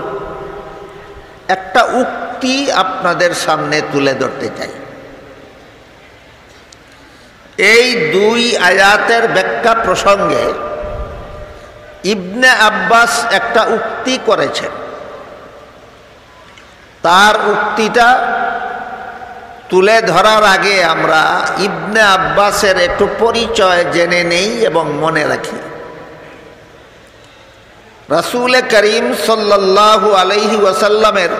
Speaker 1: একটা উক্তি আপনাদের সামনে তুলে ধরতে চাই। এই 2 আয়াতের ব্যাখ্যা প্রসঙ্গে ইবনে আব্বাস একটা উক্তি করেছেন। তার উক্তিটা তুলে ধরার আগে আমরা ইবনে আব্বাসের একটু পরিচয় জেনে নেই এবং মনে রাখি। রাসূল করিম সাল্লাল্লাহু আলাইহি ওয়াসাল্লামের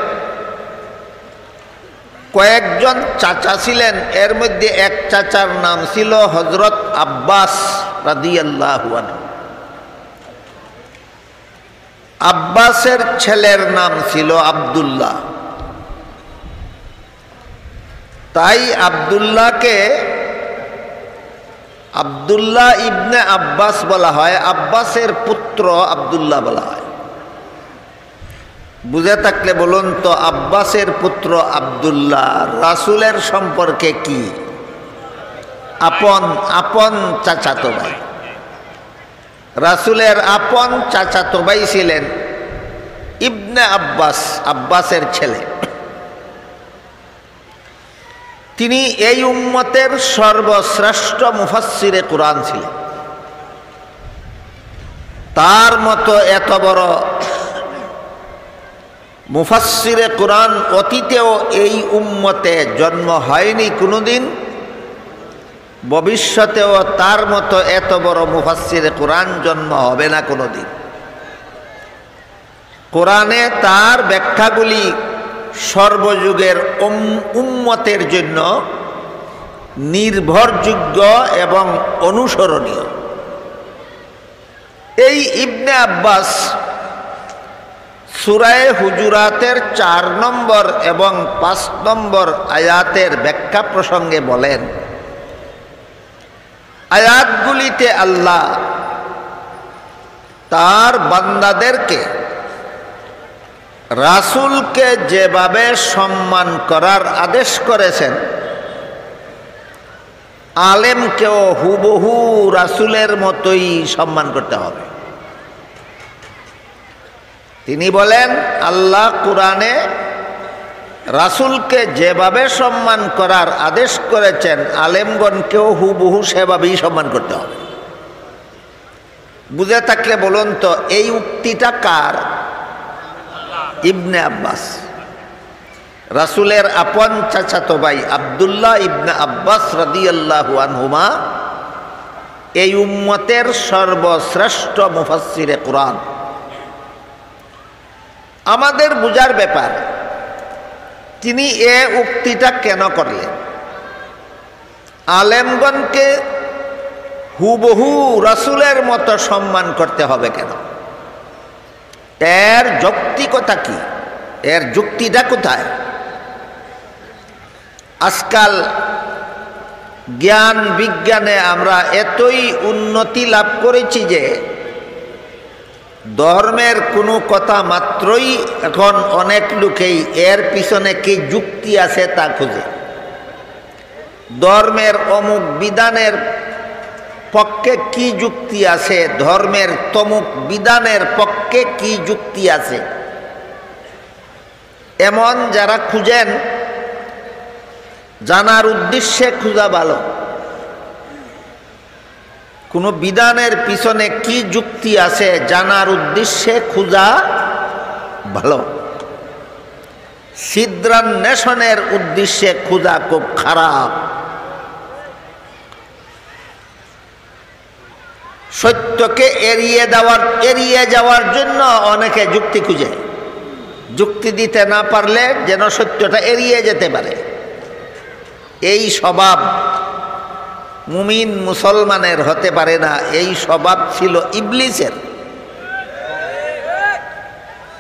Speaker 1: কয়েকজন চাচা ছিলেন, এর মধ্যে এক চাচার নাম ছিল হযরত আব্বাস রাদিয়াল্লাহু আনহু। আব্বাসের ছেলের নাম ছিল আব্দুল্লাহ। তাই আব্দুল্লাহকে আব্দুল্লাহ ইবনে আব্বাস বলা হয়, আব্বাসের পুত্র আব্দুল্লাহ বলা হয়। বুঝে থাকলে বলুন তো, আব্বাসের পুত্র আব্দুল্লাহ রাসূলের সম্পর্কে কি? আপন চাচাতো ভাই। রাসূলের আপন চাচাতো ভাই ছিলেন ইবনে আব্বাস, আব্বাসের ছেলে। তিনি এই উম্মতের সর্বশ্রেষ্ঠ মুফাসসিরে কুরআন ছিলেন। তার মতো এত বড় মুফাসসিরে কুরআন অতীতেও এই উম্মতে জন্ম হয়নি কোনোদিন, ভবিষ্যতেও তার মতো এত বড় মুফাসসিরে কুরআন জন্ম হবে না কোনোদিন। কোরআনে তার ব্যাখ্যাগুলি সর্বযুগের উম্মতের জন্য নির্ভরযোগ্য এবং অনুসরণীয়। এই ইবনে আব্বাস সূরা হুজুরাতের 4 নম্বর এবং 5 নম্বর আয়াতের ব্যাখ্যা প্রসঙ্গে বলেন, আয়াতগুলিতে আল্লাহ তার বান্দাদেরকে রাসূলকে যেভাবে সম্মান করার আদেশ করেছেন, আলেমকেও হুবহু রাসূলের মতোই সম্মান করতে হবে। তিনি বলেন, আল্লাহ কুরআনে রাসূলকে যেভাবে সম্মান করার আদেশ করেছেন, আলেমগণকেও হুবহু সেভাবেই সম্মান করতে হবে। বুঝে থাকলে বলুন তো, এই উক্তিটা কার? ইবনে আব্বাস, রাসূলের আপন চাচাতো ভাই আব্দুল্লাহ ইবনে আব্বাস রাদিয়াল্লাহু আনহুমা এই উম্মতের সর্বশ্রেষ্ঠ মুফাসসিরে কুরআন। আমাদের বুঝার ব্যাপার, তিনি এ উক্তিটা কেন করলেন? আলেমগণকে হুবহু রাসূলের মতো সম্মান করতে হবে কেন? এর যৌক্তিকতা কি? এর যুক্তিটা কোথায়? আজকাল জ্ঞান বিজ্ঞানে আমরা এতই উন্নতি লাভ করেছি যে ধর্মের কোনো কথা মাত্রই এখন অনেক লোকেই এর পিছনে কি যুক্তি আছে তা খুঁজে। ধর্মের অমুক বিধানের পক্ষে কি যুক্তি আছে, ধর্মের তমুক বিধানের পক্ষে কি যুক্তি আছে, এমন যারা খুঁজেন, জানার উদ্দেশ্যে খোঁজা ভালো। কোনো বিধানের পিছনে কি যুক্তি আছে জানার উদ্দেশ্যে খোঁজা ভালো। ছিদ্রান্বেষণের উদ্দেশ্যে খোঁজা খুব খারাপ। সত্যকে এড়িয়ে যাওয়ার জন্য অনেকে যুক্তি খুঁজে। যুক্তি দিতে না পারলে যেন সত্যটা এড়িয়ে যেতে পারে। এই স্বভাব মুমিন মুসলমানের হতে পারে না। এই স্বভাব ছিল ইবলিসের।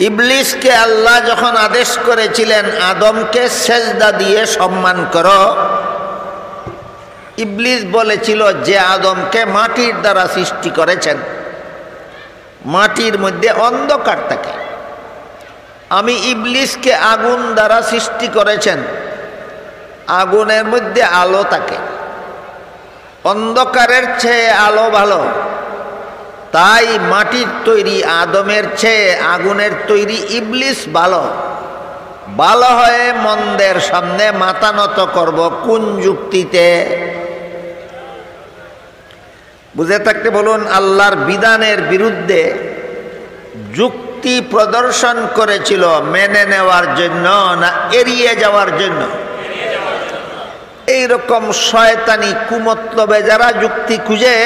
Speaker 1: ইবলিসকে আল্লাহ যখন আদেশ করেছিলেন আদমকে সেজদা দিয়ে সম্মান করো, ইবলিস বলেছিল, যে আদমকে মাটির দ্বারা সৃষ্টি করেছেন, মাটির মধ্যে অন্ধকার থাকে, আমি ইবলিসকে আগুন দ্বারা সৃষ্টি করেছেন, আগুনের মধ্যে আলো থাকে, অন্ধকারের চেয়ে আলো ভালো, তাই মাটির তৈরি আদমের চেয়ে আগুনের তৈরি ইবলিস ভালো। ভালো হয়ে মন্দের সামনে মাথা নত করব কোন যুক্তিতে? বুঝে থাকতে বলুন, আল্লাহর বিধানের বিরুদ্ধে যুক্তি প্রদর্শন করেছিল মেনে নেওয়ার জন্য না এড়িয়ে যাওয়ার জন্য? এইরকম শয়তানি কুমতলবে যারা যুক্তি খুঁজে,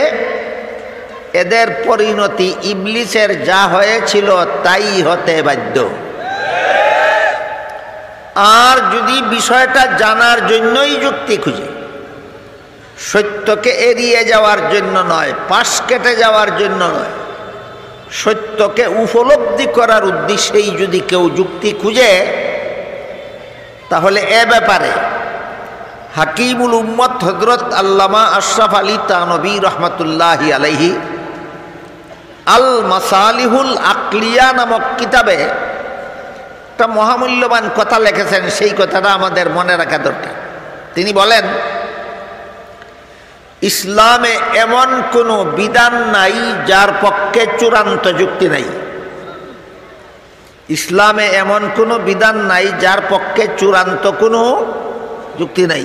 Speaker 1: এদের পরিণতি ইবলিসের যা হয়েছিল তাই হতে বাধ্য। আর যদি বিষয়টা জানার জন্যই যুক্তি খুঁজে, সত্যকে এড়িয়ে যাওয়ার জন্য নয়, পাশ কেটে যাওয়ার জন্য নয়, সত্যকে উপলব্ধি করার উদ্দেশ্যেই যদি কেউ যুক্তি খুঁজে, তাহলে এ ব্যাপারে হাকিমুল উম্মত হযরত আল্লামা আশরাফ আলী তানভী রহমতুল্লাহি আলাইহি আল মাসালিহুল আকলিয়া নামক কিতাবে একটা মহামূল্যবান কথা লিখেছেন। সেই কথাটা আমাদের মনে রাখা দরকার। তিনি বলেন, ইসলামে এমন কোনো বিধান নাই যার পক্ষে চূড়ান্ত যুক্তি নাই। ইসলামে এমন কোনো বিধান নাই যার পক্ষে চূড়ান্ত কোনো যুক্তি নাই।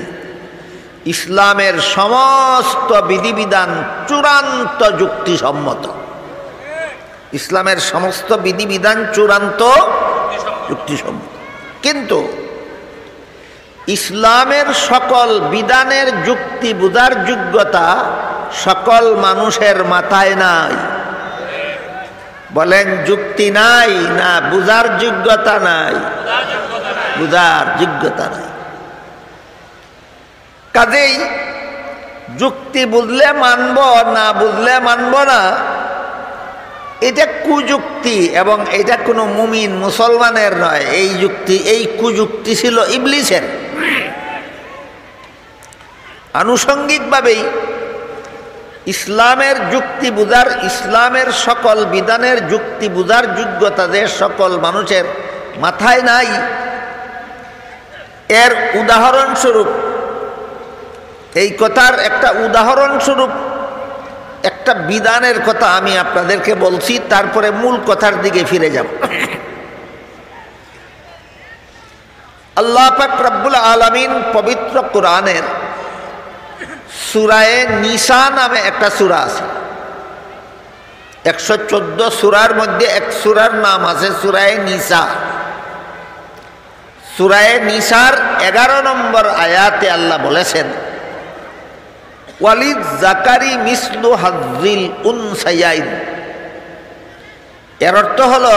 Speaker 1: ইসলামের সমস্ত বিধিবিধান চূড়ান্ত যুক্তিসম্মত। ইসলামের সমস্ত বিধিবিধান চূড়ান্ত যুক্তিসম্মত। কিন্তু ইসলামের সকল বিধানের যুক্তি বুঝার যোগ্যতা সকল মানুষের মাথায় নাই। বলেন যুক্তি নাই না বুঝার যোগ্যতা নাই? বুঝার যোগ্যতা নাই। কাজেই যুক্তি বুঝলে মানব, না বুঝলে মানব না, এটা কুযুক্তি এবং এটা কোনো মুমিন মুসলমানের নয়। এই যুক্তি, এই কুযুক্তি ছিল ইবলিসের। আনুষঙ্গিকভাবেই ইসলামের যুক্তি বুঝার, ইসলামের সকল বিধানের যুক্তি বুঝার যোগ্যতা যে সকল মানুষের মাথায় নাই, এর উদাহরণস্বরূপ, এই কথার একটা উদাহরণস্বরূপ একটা বিধানের কথা আমি আপনাদেরকে বলছি, তারপরে মূল কথার দিকে ফিরে যাব। আল্লাহ পাক রব্বুল আলামিন পবিত্র কোরআনের সূরায়ে নিসা নামে একটা সূরা আছে। 114 সূরার মধ্যে এক সূরার নাম আছে সূরায়ে নিসা। সূরায়ে নিসার 11 নম্বর আয়াতে আল্লাহ বলেছেন, ওয়ালিদ জাকারি মিসলু হাজ্জিল উনসায়াইন। এর অর্থ হলো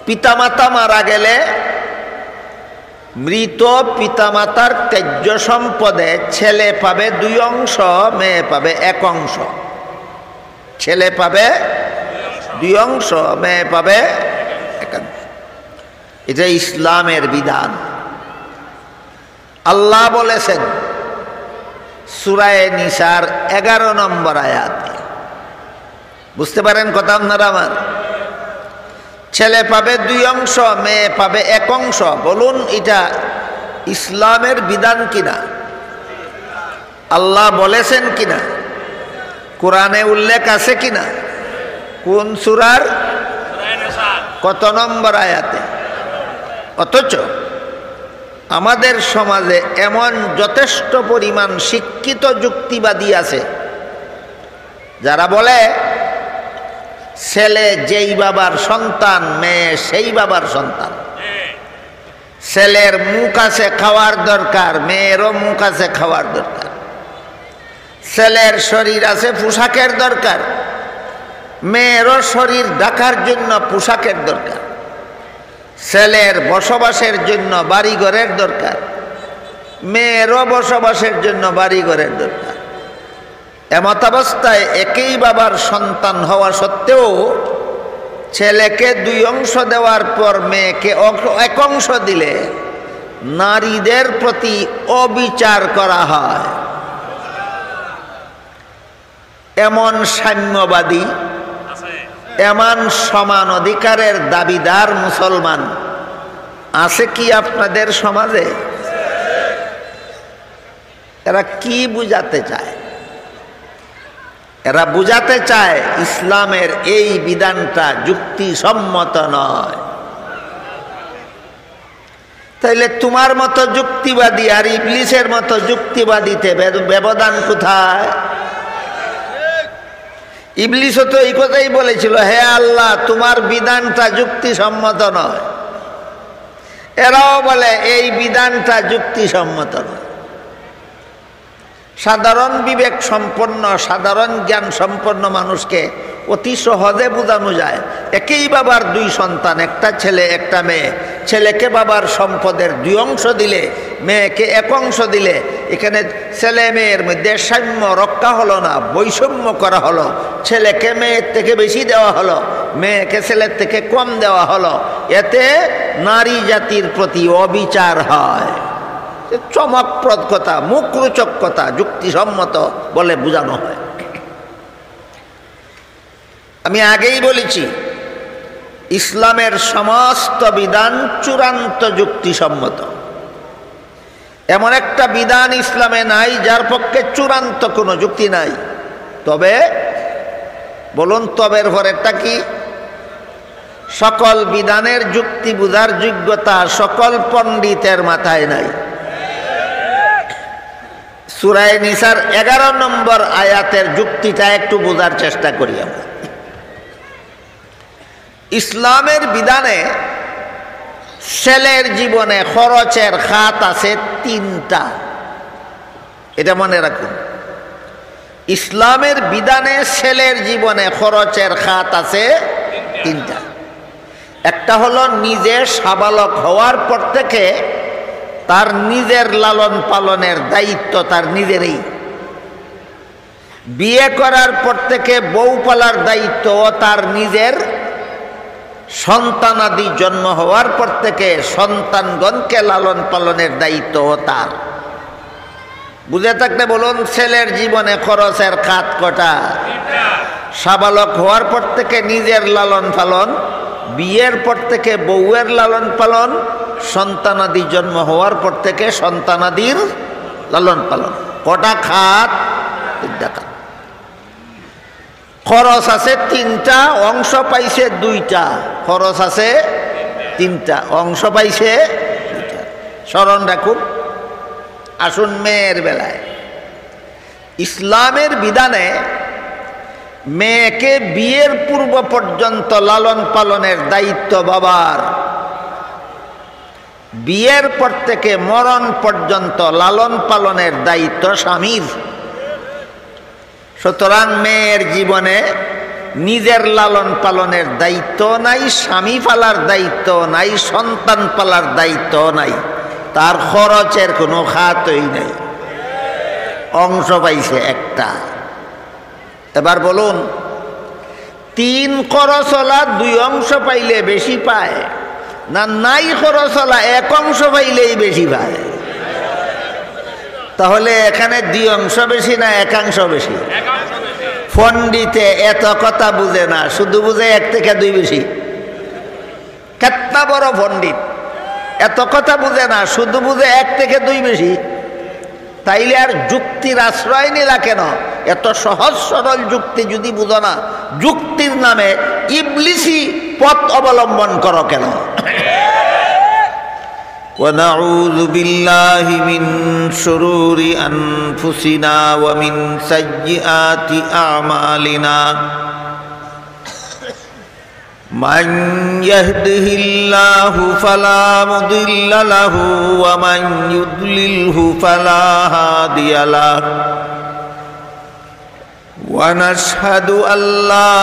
Speaker 1: পিতামাতা মারা গেলে মৃত পিতামাতার ত্যায্য সম্পদে ছেলে পাবে 2 অংশ, মেয়ে পাবে 1 অংশ। ছেলে পাবে 2 অংশ, মেয়ে পাবে 1 অংশ। এটা ইসলামের বিধান। আল্লাহ বলেছেন সূরায়ে নিসার 11 নম্বর আয়াতে। বুঝতে পারেন কথা আপনারা আমার? ছেলে পাবে 2 অংশ, মেয়ে পাবে 1 অংশ। বলুন এটা ইসলামের বিধান কিনা? আল্লাহ বলেছেন কিনা? কোরআনে উল্লেখ আছে কিনা? কোন সূরার কত নম্বর আয়াতে? অথচ আমাদের সমাজে এমন যথেষ্ট পরিমাণ শিক্ষিত যুক্তিবাদী আছে যারা বলে ছেলে যেই বাবার সন্তান, মেয়ে সেই বাবার সন্তান। ছেলের মুখ আছে খাওয়ার দরকার, মেয়েরও মুখ আছে খাওয়ার দরকার। ছেলের শরীর আছে পোশাকের দরকার, মেয়েরও শরীর ঢাকার জন্য পোশাকের দরকার। ছেলের বসবাসের জন্য বাড়িঘরের দরকার, মেয়েরও বসবাসের জন্য বাড়িঘরের দরকার। এমতাবস্থায় একই বাবার সন্তান হওয়া সত্ত্বেও ছেলেকে 2 অংশ দেওয়ার পর মেয়েকে 1 অংশ দিলে নারীদের প্রতি অবিচার করা হয়। এমন সাম্যবাদী, এমন সমান অধিকারের দাবিদার মুসলমান আছে কি আপনাদের সমাজে? এরা কি বুঝাতে চায়? এরা বুঝাতে চায় ইসলামের এই বিধানটা যুক্তিসম্মত নয়। তাইলে তোমার মতো যুক্তিবাদী আর ইবলিসের মতো যুক্তিবাদীতে ব্যবধান কোথায়? ইবলিসও তো এই কথাই বলেছিল, হে আল্লাহ তোমার বিধানটা যুক্তিসম্মত নয়। এরাও বলে এই বিধানটা যুক্তিসম্মত নয়। সাধারণ বিবেক সম্পন্ন, সাধারণ জ্ঞান সম্পন্ন মানুষকে অতি সহজে বোঝানো যায়। একই বাবার 2 সন্তান, একটা ছেলে একটা মেয়ে। ছেলেকে বাবার সম্পদের 2 অংশ দিলে, মেয়েকে 1 অংশ দিলে এখানে ছেলে মেয়ের মধ্যে সাম্য রক্ষা হলো না, বৈষম্য করা হলো। ছেলেকে মেয়ের থেকে বেশি দেওয়া হলো, মেয়েকে ছেলের থেকে কম দেওয়া হলো। এতে নারী জাতির প্রতি অবিচার হয়। চমকপ্রদ কথা, মুখরোচক কথা, যুক্তিসম্মত বলে বোঝানো হয়। আমি আগেই বলেছি ইসলামের সমস্ত বিধান চূড়ান্ত যুক্তিসম্মত। এমন একটা বিধান ইসলামে নাই যার পক্ষে চূড়ান্ত কোনো যুক্তি নাই। তবে বলুন, তবের পরেরটা কি? সকল বিধানের যুক্তি বুঝার যোগ্যতা সকল পণ্ডিতের মাথায় নাই। সূরা নিসার 11 নম্বর আয়াতের যুক্তিটা একটু বোঝার চেষ্টা করি আমরা। ইসলামের বিধানে ছেলের জীবনে খরচের খাত আছে 3টা, এটা মনে রাখুন। ইসলামের বিধানে ছেলের জীবনে খরচের খাত আছে 3টা। একটা হলো নিজে সাবালক হওয়ার পর থেকে তার নিজের লালন পালনের দায়িত্ব তার নিজেরই। বিয়ে করার পর থেকে বউ পালার দায়িত্ব তার নিজের। সন্তানাদি জন্ম হওয়ার পর থেকে সন্তানগণকে লালন পালনের দায়িত্ব তার। বুঝে থাকলে বলুন, ছেলের জীবনে খরচের খাত কটা? সাবালক হওয়ার পর থেকে নিজের লালন পালন, বিয়ের পর থেকে বউয়ের লালন পালন, সন্তানাদি জন্ম হওয়ার পর থেকে সন্তানাদির লালন পালন। কটা খাত? 3টা খাত। খরচ আছে 3টা, অংশ পাইছে 2টা। খরচ আছে 3টা, অংশ পাইছে 2টা। স্মরণ রাখুন। আসুন মেয়ের বেলায়, ইসলামের বিধানে মেয়েকে বিয়ের পূর্ব পর্যন্ত লালন পালনের দায়িত্ব বাবার, বিয়ের পর থেকে মরণ পর্যন্ত লালন পালনের দায়িত্ব স্বামীর। সুতরাং মেয়ের জীবনে নিজের লালন পালনের দায়িত্ব নাই, স্বামী পালার দায়িত্ব নাই, সন্তান পালার দায়িত্ব নাই, তার খরচের কোনো খাতই নাই। অংশ পাইছে 1টা। এবার বলুন, 3 খরচওয়ালা 2 অংশ পাইলে বেশি পায় না নাই খরচওয়ালা 1 অংশ পাইলেই বেশি পায়? তাহলে এখানে 2 অংশ বেশি না 1 অংশ বেশি? পণ্ডিতে এত কথা বুঝে না, শুধু বুঝে 1 থেকে 2 বেশি। কেতনা বড় পণ্ডিত, এত কথা বুঝে না, শুধু বুঝে 1 থেকে 2 বেশি। তাইলে আর যুক্তির আশ্রয় নিলা কেন? এত সহজ সরল যুক্তি যদি বুঝো না, যুক্তির নামে ইবলিসি পথ অবলম্বন করো কেন? ونعوذ بالله من شرور أنفسنا ومن سيئات أعمالنا من يهده الله فلا مضل له ومن يضلله فلا هادي له ونشهد أن لا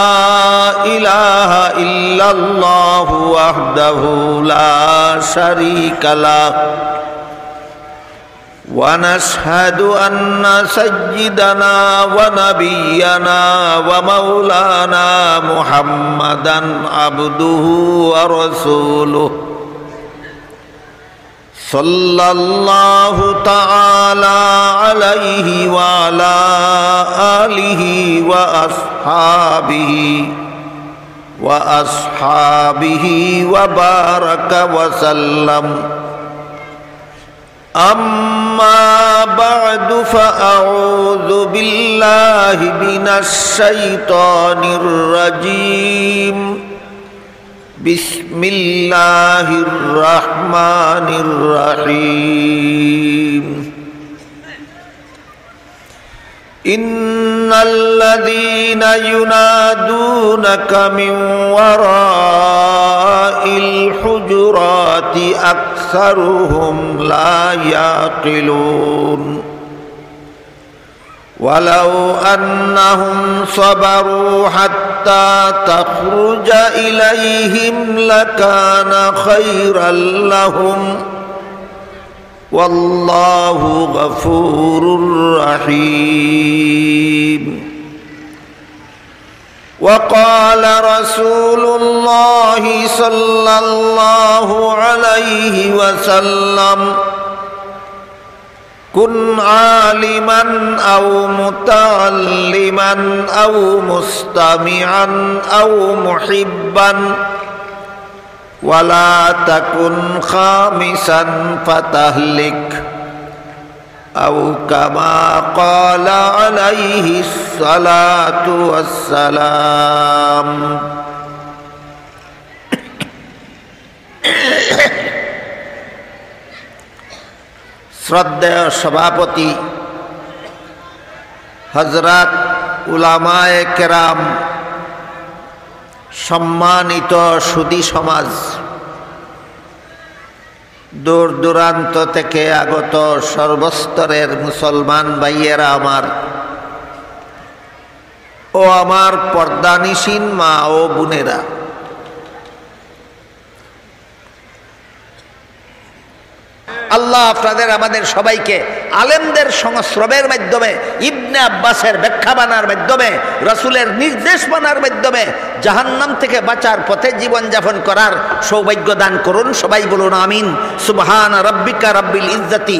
Speaker 1: إله إلا الله وحده لا شريك له ونشهد أن سيدنا ونبينا ومولانا محمدا عبده ورسوله صلى الله تعالى عليه وعلى آله وأصحابه وبارك وسلم أما بعد فأعوذ بالله من الشيطان الرجيم بسم الله الرحمن الرحيم إن الذين ينادونك من وراء الحجرات أكثرهم لا يعقلون ولو أنهم صبروا حتى تخرج إليهم لكان خيرا لهم والله غفور رحيم وقال رسول الله صلى الله عليه وسلم كن عالما أو متعلما أو مستمعا أو محبا ولا تكن خامسا فتهلك আও কামা ক্বালা আলাইহিস সালাতু ওয়াসসালাম। শ্রদ্ধেয় সভাপতি হযরত উলামায়ে কেরাম, সম্মানিত সুধী সমাজ, দূর দূরান্ত থেকে আগত সর্বস্তরের মুসলমান ভাইয়েরা আমার ও আমার পর্দানিসীন মা ও বোনেরা, আল্লাহ আপনাদের আমাদের সবাইকে আলেমদের সংস্রবের মাধ্যমে, ইবনে আব্বাসের ব্যাখ্যা বানার মাধ্যমে, রাসূলের নির্দেশ মানার মাধ্যমে জাহান্নাম থেকে বাঁচার পথে জীবনযাপন করার সৌভাগ্য দান করুন। সবাই বলুন আমিন। সুবহান রাব্বিকা রাব্বিল ইজ্জাতি